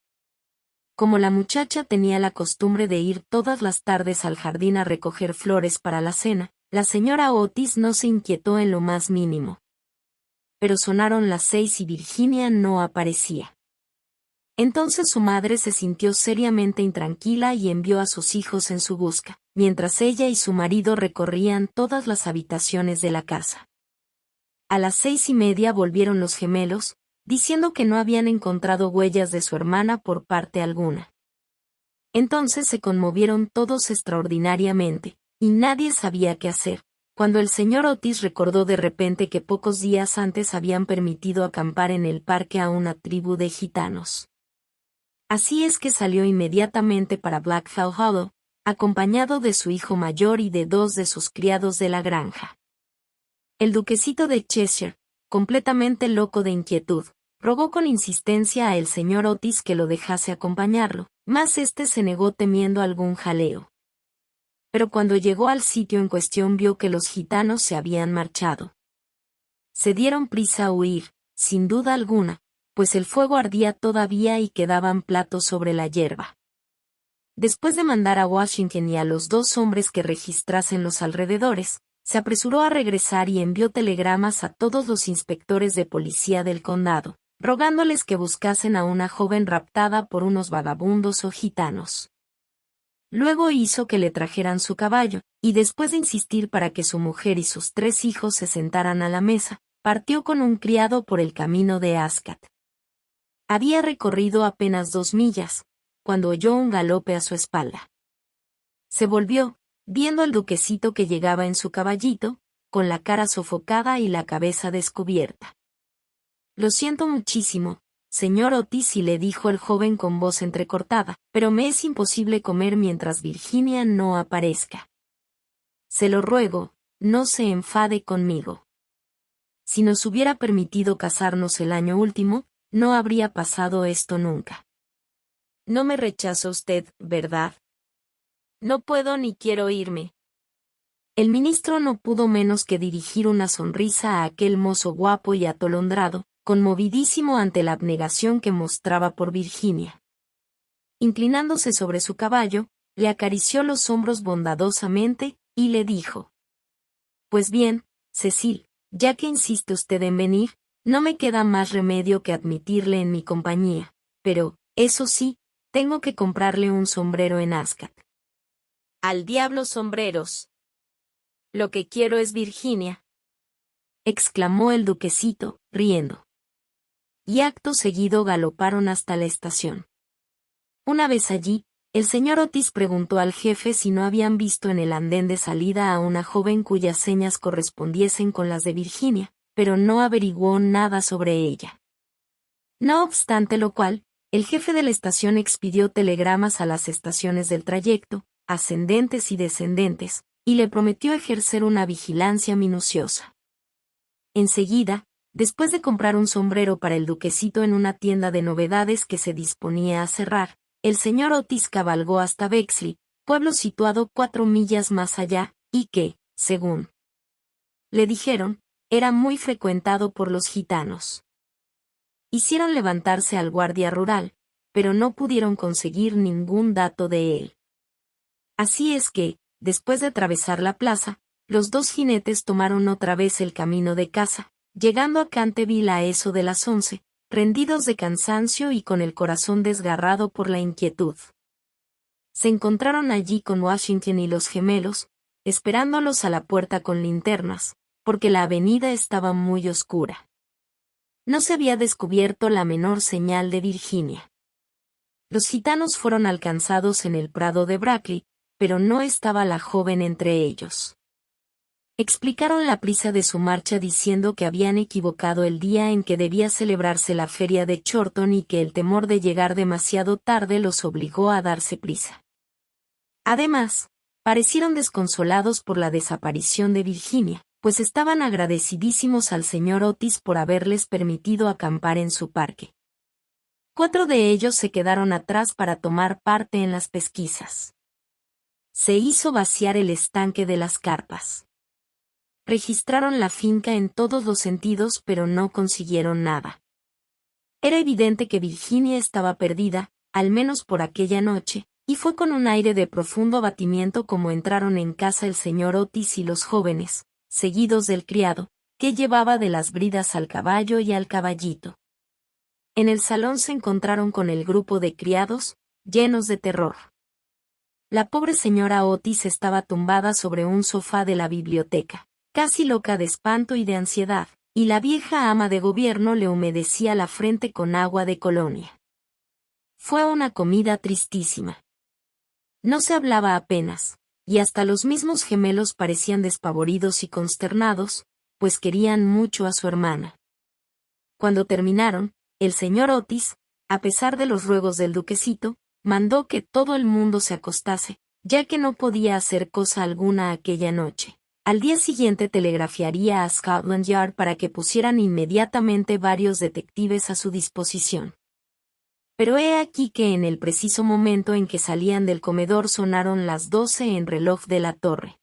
Como la muchacha tenía la costumbre de ir todas las tardes al jardín a recoger flores para la cena, la señora Otis no se inquietó en lo más mínimo. Pero sonaron las 6 y Virginia no aparecía. Entonces su madre se sintió seriamente intranquila y envió a sus hijos en su busca, mientras ella y su marido recorrían todas las habitaciones de la casa. A las 6:30 volvieron los gemelos, diciendo que no habían encontrado huellas de su hermana por parte alguna. Entonces se conmovieron todos extraordinariamente, y nadie sabía qué hacer, cuando el señor Otis recordó de repente que pocos días antes habían permitido acampar en el parque a una tribu de gitanos. Así es que salió inmediatamente para Blackfell Hollow, acompañado de su hijo mayor y de 2 de sus criados de la granja. El duquesito de Cheshire, completamente loco de inquietud, rogó con insistencia a el señor Otis que lo dejase acompañarlo, mas éste se negó temiendo algún jaleo. Pero cuando llegó al sitio en cuestión vio que los gitanos se habían marchado. Se dieron prisa a huir, sin duda alguna, pues el fuego ardía todavía y quedaban platos sobre la hierba. Después de mandar a Washington y a los 2 hombres que registrasen los alrededores, se apresuró a regresar y envió telegramas a todos los inspectores de policía del condado, rogándoles que buscasen a una joven raptada por unos vagabundos o gitanos. Luego hizo que le trajeran su caballo, y después de insistir para que su mujer y sus 3 hijos se sentaran a la mesa, partió con un criado por el camino de Ascot. Había recorrido apenas 2 millas, cuando oyó un galope a su espalda. Se volvió, viendo al duquesito que llegaba en su caballito, con la cara sofocada y la cabeza descubierta. «Lo siento muchísimo, señor Otis», le dijo el joven con voz entrecortada, «pero me es imposible comer mientras Virginia no aparezca. Se lo ruego, no se enfade conmigo. Si nos hubiera permitido casarnos el año último, no habría pasado esto nunca. No me rechaza usted, ¿verdad? No puedo ni quiero irme». El ministro no pudo menos que dirigir una sonrisa a aquel mozo guapo y atolondrado, conmovidísimo ante la abnegación que mostraba por Virginia. Inclinándose sobre su caballo, le acarició los hombros bondadosamente, y le dijo: «Pues bien, Cecil, ya que insiste usted en venir, no me queda más remedio que admitirle en mi compañía, pero, eso sí, tengo que comprarle un sombrero en Ascot». «Al diablo sombreros. Lo que quiero es Virginia», exclamó el duquesito, riendo. Y acto seguido galoparon hasta la estación. Una vez allí, el señor Otis preguntó al jefe si no habían visto en el andén de salida a una joven cuyas señas correspondiesen con las de Virginia, pero no averiguó nada sobre ella. No obstante lo cual, el jefe de la estación expidió telegramas a las estaciones del trayecto, ascendentes y descendentes, y le prometió ejercer una vigilancia minuciosa. Enseguida, después de comprar un sombrero para el duquesito en una tienda de novedades que se disponía a cerrar, el señor Otis cabalgó hasta Bexley, pueblo situado 4 millas más allá, y que, según le dijeron, era muy frecuentado por los gitanos. Hicieron levantarse al guardia rural, pero no pudieron conseguir ningún dato de él. Así es que, después de atravesar la plaza, los 2 jinetes tomaron otra vez el camino de casa, llegando a Canterville a eso de las 11, rendidos de cansancio y con el corazón desgarrado por la inquietud. Se encontraron allí con Washington y los gemelos, esperándolos a la puerta con linternas, porque la avenida estaba muy oscura. No se había descubierto la menor señal de Virginia. Los gitanos fueron alcanzados en el prado de Brackley, pero no estaba la joven entre ellos. Explicaron la prisa de su marcha diciendo que habían equivocado el día en que debía celebrarse la feria de Chorlton y que el temor de llegar demasiado tarde los obligó a darse prisa. Además, Parecieron desconsolados por la desaparición de Virginia, pues estaban agradecidísimos al señor Otis por haberles permitido acampar en su parque. 4 de ellos se quedaron atrás para tomar parte en las pesquisas. Se hizo vaciar el estanque de las carpas. Registraron la finca en todos los sentidos, pero no consiguieron nada. Era evidente que Virginia estaba perdida, al menos por aquella noche, y fue con un aire de profundo abatimiento como entraron en casa el señor Otis y los jóvenes, seguidos del criado, que llevaba de las bridas al caballo y al caballito. En el salón se encontraron con el grupo de criados, llenos de terror. La pobre señora Otis estaba tumbada sobre un sofá de la biblioteca, casi loca de espanto y de ansiedad, y la vieja ama de gobierno le humedecía la frente con agua de colonia. Fue una comida tristísima. No se hablaba apenas, y hasta los mismos gemelos parecían despavoridos y consternados, pues querían mucho a su hermana. Cuando terminaron, el señor Otis, a pesar de los ruegos del duquesito, mandó que todo el mundo se acostase, ya que no podía hacer cosa alguna aquella noche. Al día siguiente telegrafiaría a Scotland Yard para que pusieran inmediatamente varios detectives a su disposición. Pero he aquí que en el preciso momento en que salían del comedor sonaron las 12 en reloj de la torre.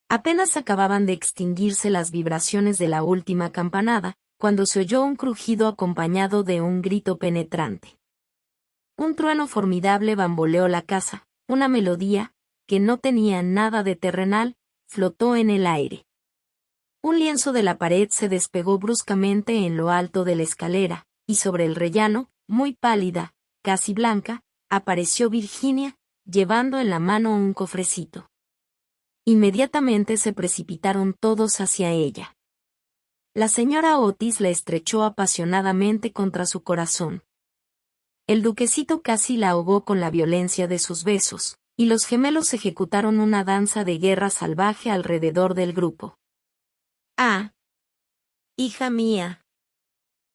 Apenas acababan de extinguirse las vibraciones de la última campanada, cuando se oyó un crujido acompañado de un grito penetrante. Un trueno formidable bamboleó la casa, una melodía, que no tenía nada de terrenal, flotó en el aire. Un lienzo de la pared se despegó bruscamente en lo alto de la escalera, y sobre el rellano, muy pálida, casi blanca, apareció Virginia, llevando en la mano un cofrecito. Inmediatamente se precipitaron todos hacia ella. La señora Otis la estrechó apasionadamente contra su corazón. El duquesito casi la ahogó con la violencia de sus besos, y los gemelos ejecutaron una danza de guerra salvaje alrededor del grupo. «Ah, hija mía,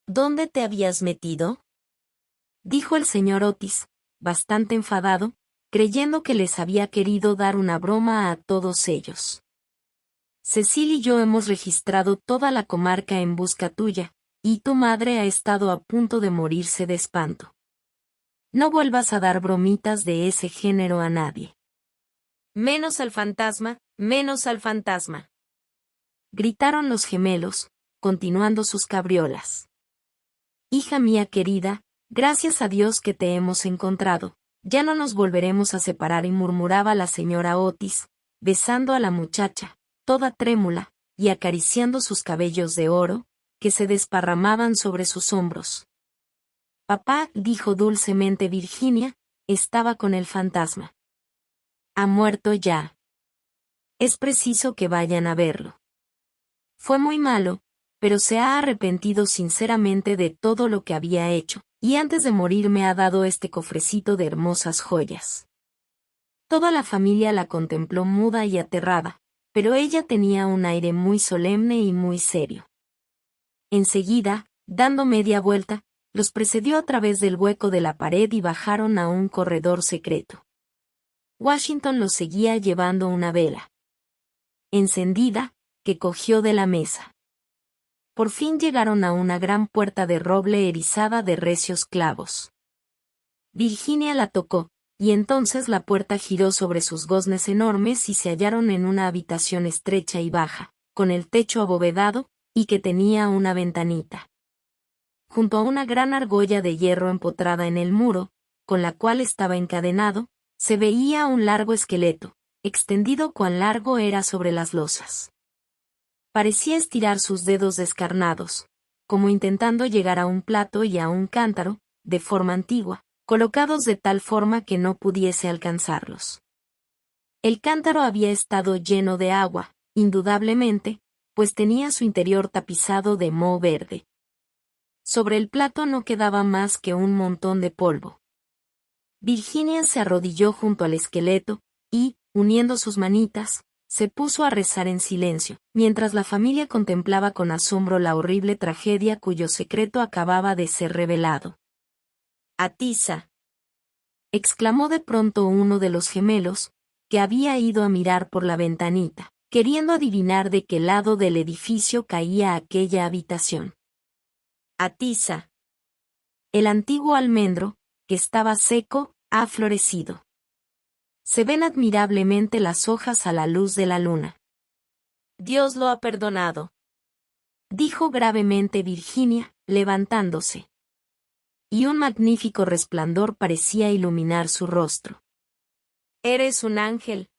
¿dónde te habías metido?», dijo el señor Otis, bastante enfadado, creyendo que les había querido dar una broma a todos ellos. «Cecil y yo hemos registrado toda la comarca en busca tuya, y tu madre ha estado a punto de morirse de espanto. No vuelvas a dar bromitas de ese género a nadie». «Menos al fantasma, menos al fantasma», gritaron los gemelos, continuando sus cabriolas. «Hija mía querida, gracias a Dios que te hemos encontrado, ya no nos volveremos a separar», murmuraba la señora Otis, besando a la muchacha, toda trémula, y acariciando sus cabellos de oro, que se desparramaban sobre sus hombros. «Papá», dijo dulcemente Virginia, «estaba con el fantasma. Ha muerto ya. Es preciso que vayan a verlo. Fue muy malo, pero se ha arrepentido sinceramente de todo lo que había hecho, y antes de morir me ha dado este cofrecito de hermosas joyas». Toda la familia la contempló muda y aterrada, pero ella tenía un aire muy solemne y muy serio. Enseguida, dando media vuelta, los precedió a través del hueco de la pared y bajaron a un corredor secreto. Washington los seguía llevando una vela encendida, que cogió de la mesa. Por fin llegaron a una gran puerta de roble erizada de recios clavos. Virginia la tocó, y entonces la puerta giró sobre sus goznes enormes y se hallaron en una habitación estrecha y baja, con el techo abovedado, y que tenía una ventanita. Junto a una gran argolla de hierro empotrada en el muro, con la cual estaba encadenado, se veía un largo esqueleto, extendido cuán largo era sobre las losas. Parecía estirar sus dedos descarnados, como intentando llegar a un plato y a un cántaro, de forma antigua, colocados de tal forma que no pudiese alcanzarlos. El cántaro había estado lleno de agua, indudablemente, pues tenía su interior tapizado de moho verde. Sobre el plato no quedaba más que un montón de polvo. Virginia se arrodilló junto al esqueleto, y, uniendo sus manitas, se puso a rezar en silencio, mientras la familia contemplaba con asombro la horrible tragedia cuyo secreto acababa de ser revelado. «Atiza», exclamó de pronto uno de los gemelos, que había ido a mirar por la ventanita, queriendo adivinar de qué lado del edificio caía aquella habitación. Atiza. El antiguo almendro, que estaba seco, ha florecido. Se ven admirablemente las hojas a la luz de la luna. Dios lo ha perdonado, dijo gravemente Virginia, levantándose. Y un magnífico resplandor parecía iluminar su rostro. «Eres un ángel»,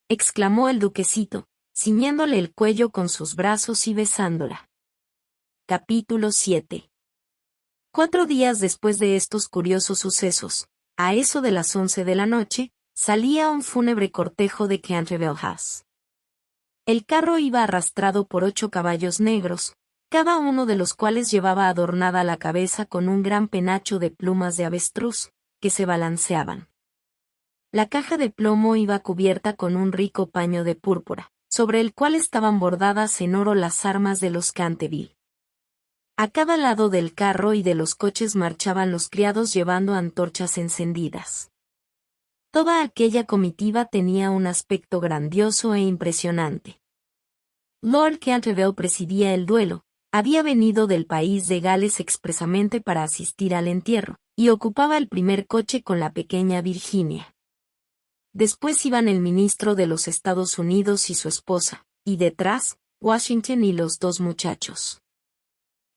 exclamó el duquesito, ciñéndole el cuello con sus brazos y besándola. Capítulo 7. 4 días después de estos curiosos sucesos, a eso de las 11 de la noche, salía un fúnebre cortejo de Canterville House. El carro iba arrastrado por 8 caballos negros, cada uno de los cuales llevaba adornada la cabeza con un gran penacho de plumas de avestruz, que se balanceaban. La caja de plomo iba cubierta con un rico paño de púrpura, sobre el cual estaban bordadas en oro las armas de los Canterville. A cada lado del carro y de los coches marchaban los criados llevando antorchas encendidas. Toda aquella comitiva tenía un aspecto grandioso e impresionante. Lord Canterville presidía el duelo, había venido del país de Gales expresamente para asistir al entierro, y ocupaba el primer coche con la pequeña Virginia. Después iban el ministro de los Estados Unidos y su esposa, y detrás, Washington y los 2 muchachos.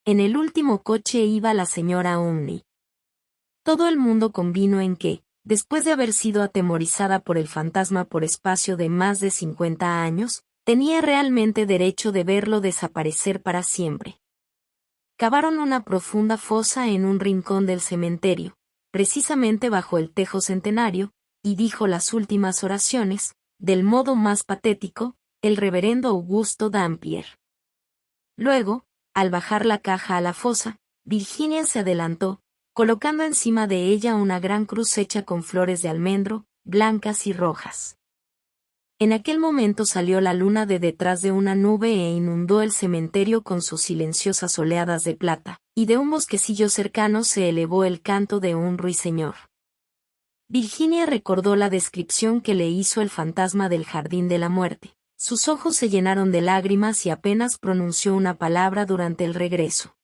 En el último coche iba la señora Umney. Todo el mundo convino en que, después de haber sido atemorizada por el fantasma por espacio de más de 50 años, tenía realmente derecho de verlo desaparecer para siempre. Cavaron una profunda fosa en un rincón del cementerio, precisamente bajo el tejo centenario, y dijo las últimas oraciones, del modo más patético, el reverendo Augusto Dampier. Luego, al bajar la caja a la fosa, Virginia se adelantó, colocando encima de ella una gran cruz hecha con flores de almendro, blancas y rojas. En aquel momento salió la luna de detrás de una nube e inundó el cementerio con sus silenciosas oleadas de plata, y de un bosquecillo cercano se elevó el canto de un ruiseñor. Virginia recordó la descripción que le hizo el fantasma del jardín de la muerte. Sus ojos se llenaron de lágrimas y apenas pronunció una palabra durante el regreso.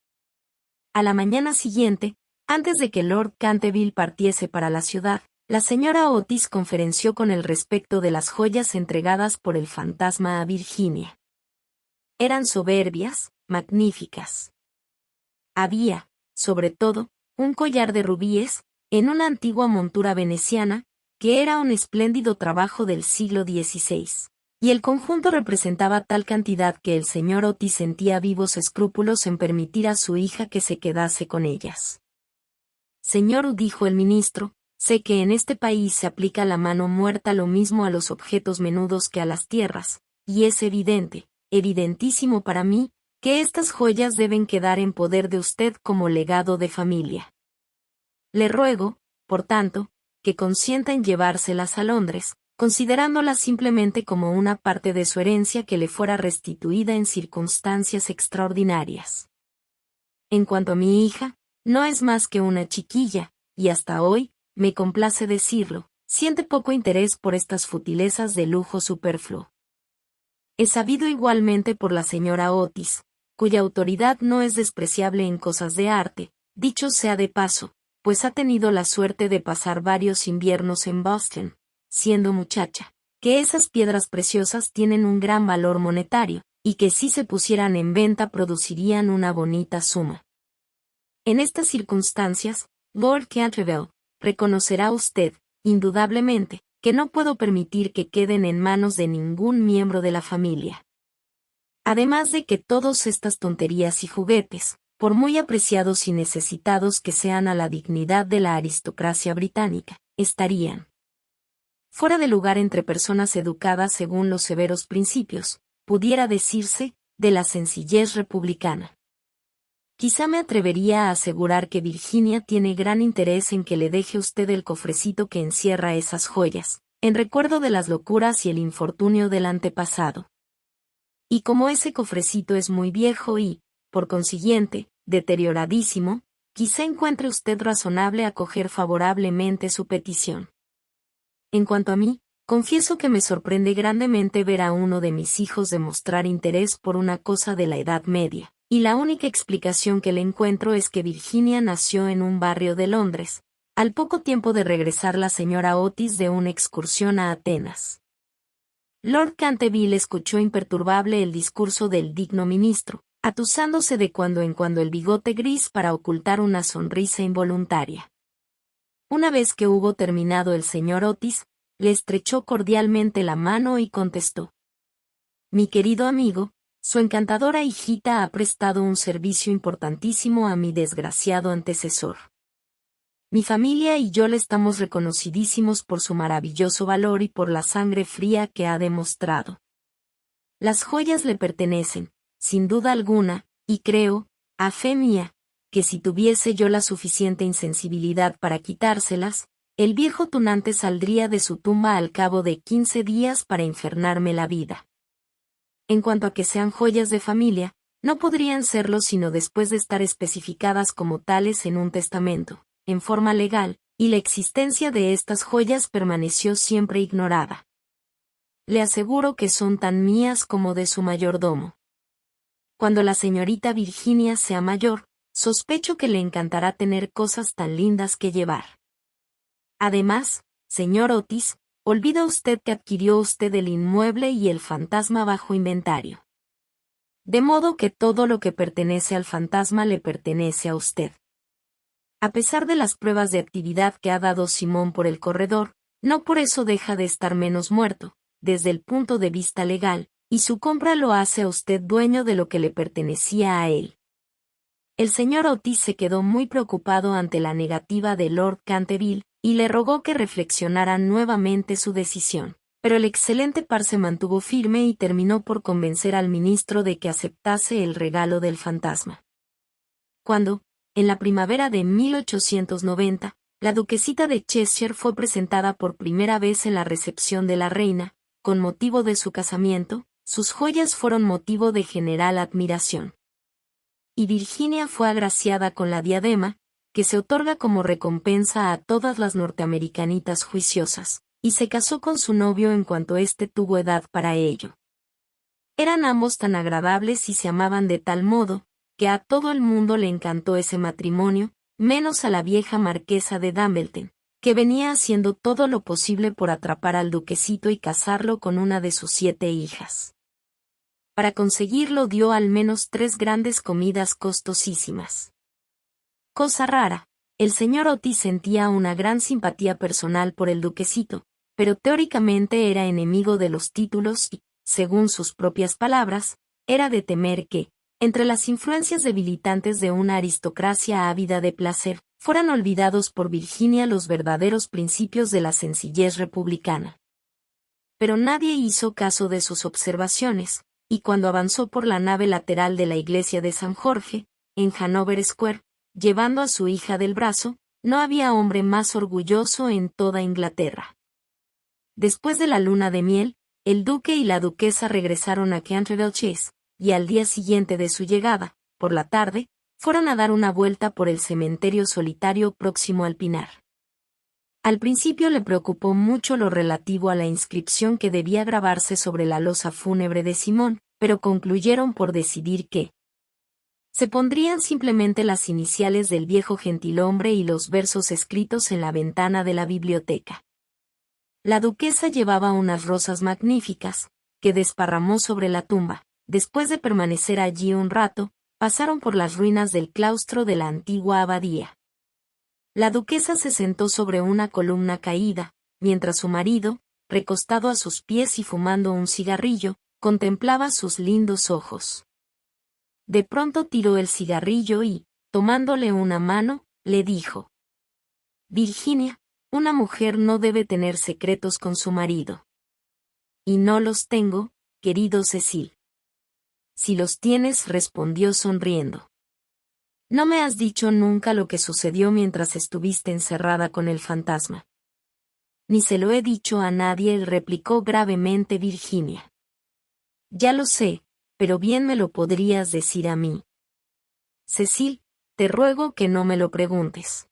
A la mañana siguiente, antes de que Lord Canterville partiese para la ciudad, la señora Otis conferenció con él respecto de las joyas entregadas por el fantasma a Virginia. Eran soberbias, magníficas. Había, sobre todo, un collar de rubíes, en una antigua montura veneciana, que era un espléndido trabajo del siglo XVI, y el conjunto representaba tal cantidad que el señor Otis sentía vivos escrúpulos en permitir a su hija que se quedase con ellas. Señor, dijo el ministro, sé que en este país se aplica la mano muerta lo mismo a los objetos menudos que a las tierras, y es evidente, evidentísimo para mí, que estas joyas deben quedar en poder de usted como legado de familia. Le ruego, por tanto, que consienta en llevárselas a Londres, considerándolas simplemente como una parte de su herencia que le fuera restituida en circunstancias extraordinarias. En cuanto a mi hija, no es más que una chiquilla, y hasta hoy, me complace decirlo, siente poco interés por estas futilezas de lujo superfluo. He sabido igualmente por la señora Otis, cuya autoridad no es despreciable en cosas de arte, dicho sea de paso, pues ha tenido la suerte de pasar varios inviernos en Boston, siendo muchacha, que esas piedras preciosas tienen un gran valor monetario, y que si se pusieran en venta producirían una bonita suma. En estas circunstancias, Lord Canterville, reconocerá usted, indudablemente, que no puedo permitir que queden en manos de ningún miembro de la familia. Además de que todas estas tonterías y juguetes, por muy apreciados y necesitados que sean a la dignidad de la aristocracia británica, estarían fuera de lugar entre personas educadas según los severos principios, pudiera decirse, de la sencillez republicana. Quizá me atrevería a asegurar que Virginia tiene gran interés en que le deje usted el cofrecito que encierra esas joyas, en recuerdo de las locuras y el infortunio del antepasado. Y como ese cofrecito es muy viejo y, por consiguiente, deterioradísimo, quizá encuentre usted razonable acoger favorablemente su petición. En cuanto a mí, Confieso que me sorprende grandemente ver a uno de mis hijos demostrar interés por una cosa de la Edad Media, y la única explicación que le encuentro es que Virginia nació en un barrio de Londres, al poco tiempo de regresar la señora Otis de una excursión a Atenas. Lord Canterville escuchó imperturbable el discurso del digno ministro, atusándose de cuando en cuando el bigote gris para ocultar una sonrisa involuntaria. Una vez que hubo terminado el señor Otis, le estrechó cordialmente la mano y contestó: «Mi querido amigo, su encantadora hijita ha prestado un servicio importantísimo a mi desgraciado antecesor. Mi familia y yo le estamos reconocidísimos por su maravilloso valor y por la sangre fría que ha demostrado. Las joyas le pertenecen, sin duda alguna, y creo, a fe mía, que si tuviese yo la suficiente insensibilidad para quitárselas, el viejo tunante saldría de su tumba al cabo de 15 días para infernarme la vida. En cuanto a que sean joyas de familia, no podrían serlo sino después de estar especificadas como tales en un testamento, en forma legal, y la existencia de estas joyas permaneció siempre ignorada. Le aseguro que son tan mías como de su mayordomo. Cuando la señorita Virginia sea mayor, sospecho que le encantará tener cosas tan lindas que llevar. Además, señor Otis, olvida usted que adquirió usted el inmueble y el fantasma bajo inventario. De modo que todo lo que pertenece al fantasma le pertenece a usted. A pesar de las pruebas de actividad que ha dado Simón por el corredor, no por eso deja de estar menos muerto, desde el punto de vista legal, y su compra lo hace a usted dueño de lo que le pertenecía a él». El señor Otis se quedó muy preocupado ante la negativa de Lord Canterville, y le rogó que reflexionara nuevamente su decisión, pero el excelente par se mantuvo firme y terminó por convencer al ministro de que aceptase el regalo del fantasma. Cuando, en la primavera de 1890, la duquesita de Cheshire fue presentada por primera vez en la recepción de la reina, con motivo de su casamiento, sus joyas fueron motivo de general admiración. Y Virginia fue agraciada con la diadema, que se otorga como recompensa a todas las norteamericanitas juiciosas, y se casó con su novio en cuanto éste tuvo edad para ello. Eran ambos tan agradables y se amaban de tal modo, que a todo el mundo le encantó ese matrimonio, menos a la vieja marquesa de Dumbleton, que venía haciendo todo lo posible por atrapar al duquesito y casarlo con una de sus 7 hijas. Para conseguirlo dio al menos 3 grandes comidas costosísimas. Cosa rara, el señor Otis sentía una gran simpatía personal por el duquesito, pero teóricamente era enemigo de los títulos y, según sus propias palabras, era de temer que, entre las influencias debilitantes de una aristocracia ávida de placer, fueran olvidados por Virginia los verdaderos principios de la sencillez republicana. Pero nadie hizo caso de sus observaciones, y cuando avanzó por la nave lateral de la iglesia de San Jorge, en Hanover Square, llevando a su hija del brazo, no había hombre más orgulloso en toda Inglaterra. Después de la luna de miel, el duque y la duquesa regresaron a Canterville Chase, y al día siguiente de su llegada, por la tarde, fueron a dar una vuelta por el cementerio solitario próximo al Pinar. Al principio le preocupó mucho lo relativo a la inscripción que debía grabarse sobre la losa fúnebre de Simón, pero concluyeron por decidir que se pondrían simplemente las iniciales del viejo gentilhombre y los versos escritos en la ventana de la biblioteca. La duquesa llevaba unas rosas magníficas, que desparramó sobre la tumba. Después de permanecer allí un rato, pasaron por las ruinas del claustro de la antigua abadía. La duquesa se sentó sobre una columna caída, mientras su marido, recostado a sus pies y fumando un cigarrillo, contemplaba sus lindos ojos. De pronto tiró el cigarrillo y, tomándole una mano, le dijo: «Virginia, una mujer no debe tener secretos con su marido». «Y no los tengo, querido Cecil». «Si los tienes», respondió sonriendo. «No me has dicho nunca lo que sucedió mientras estuviste encerrada con el fantasma». «Ni se lo he dicho a nadie», replicó gravemente Virginia. «Ya lo sé, pero bien me lo podrías decir a mí». «Cecil, te ruego que no me lo preguntes.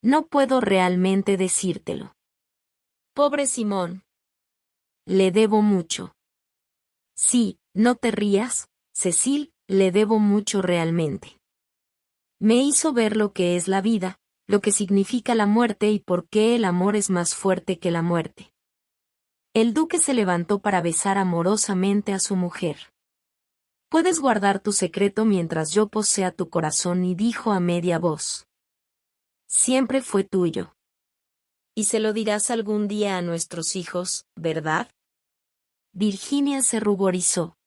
No puedo realmente decírtelo». «Pobre Simón», le debo mucho. Sí, no te rías, Cecil, le debo mucho realmente. Me hizo ver lo que es la vida, lo que significa la muerte y por qué el amor es más fuerte que la muerte. El duque se levantó para besar amorosamente a su mujer. Puedes guardar tu secreto mientras yo posea tu corazón, y dijo a media voz. Siempre fue tuyo. Y se lo dirás algún día a nuestros hijos, ¿verdad? Virginia se ruborizó.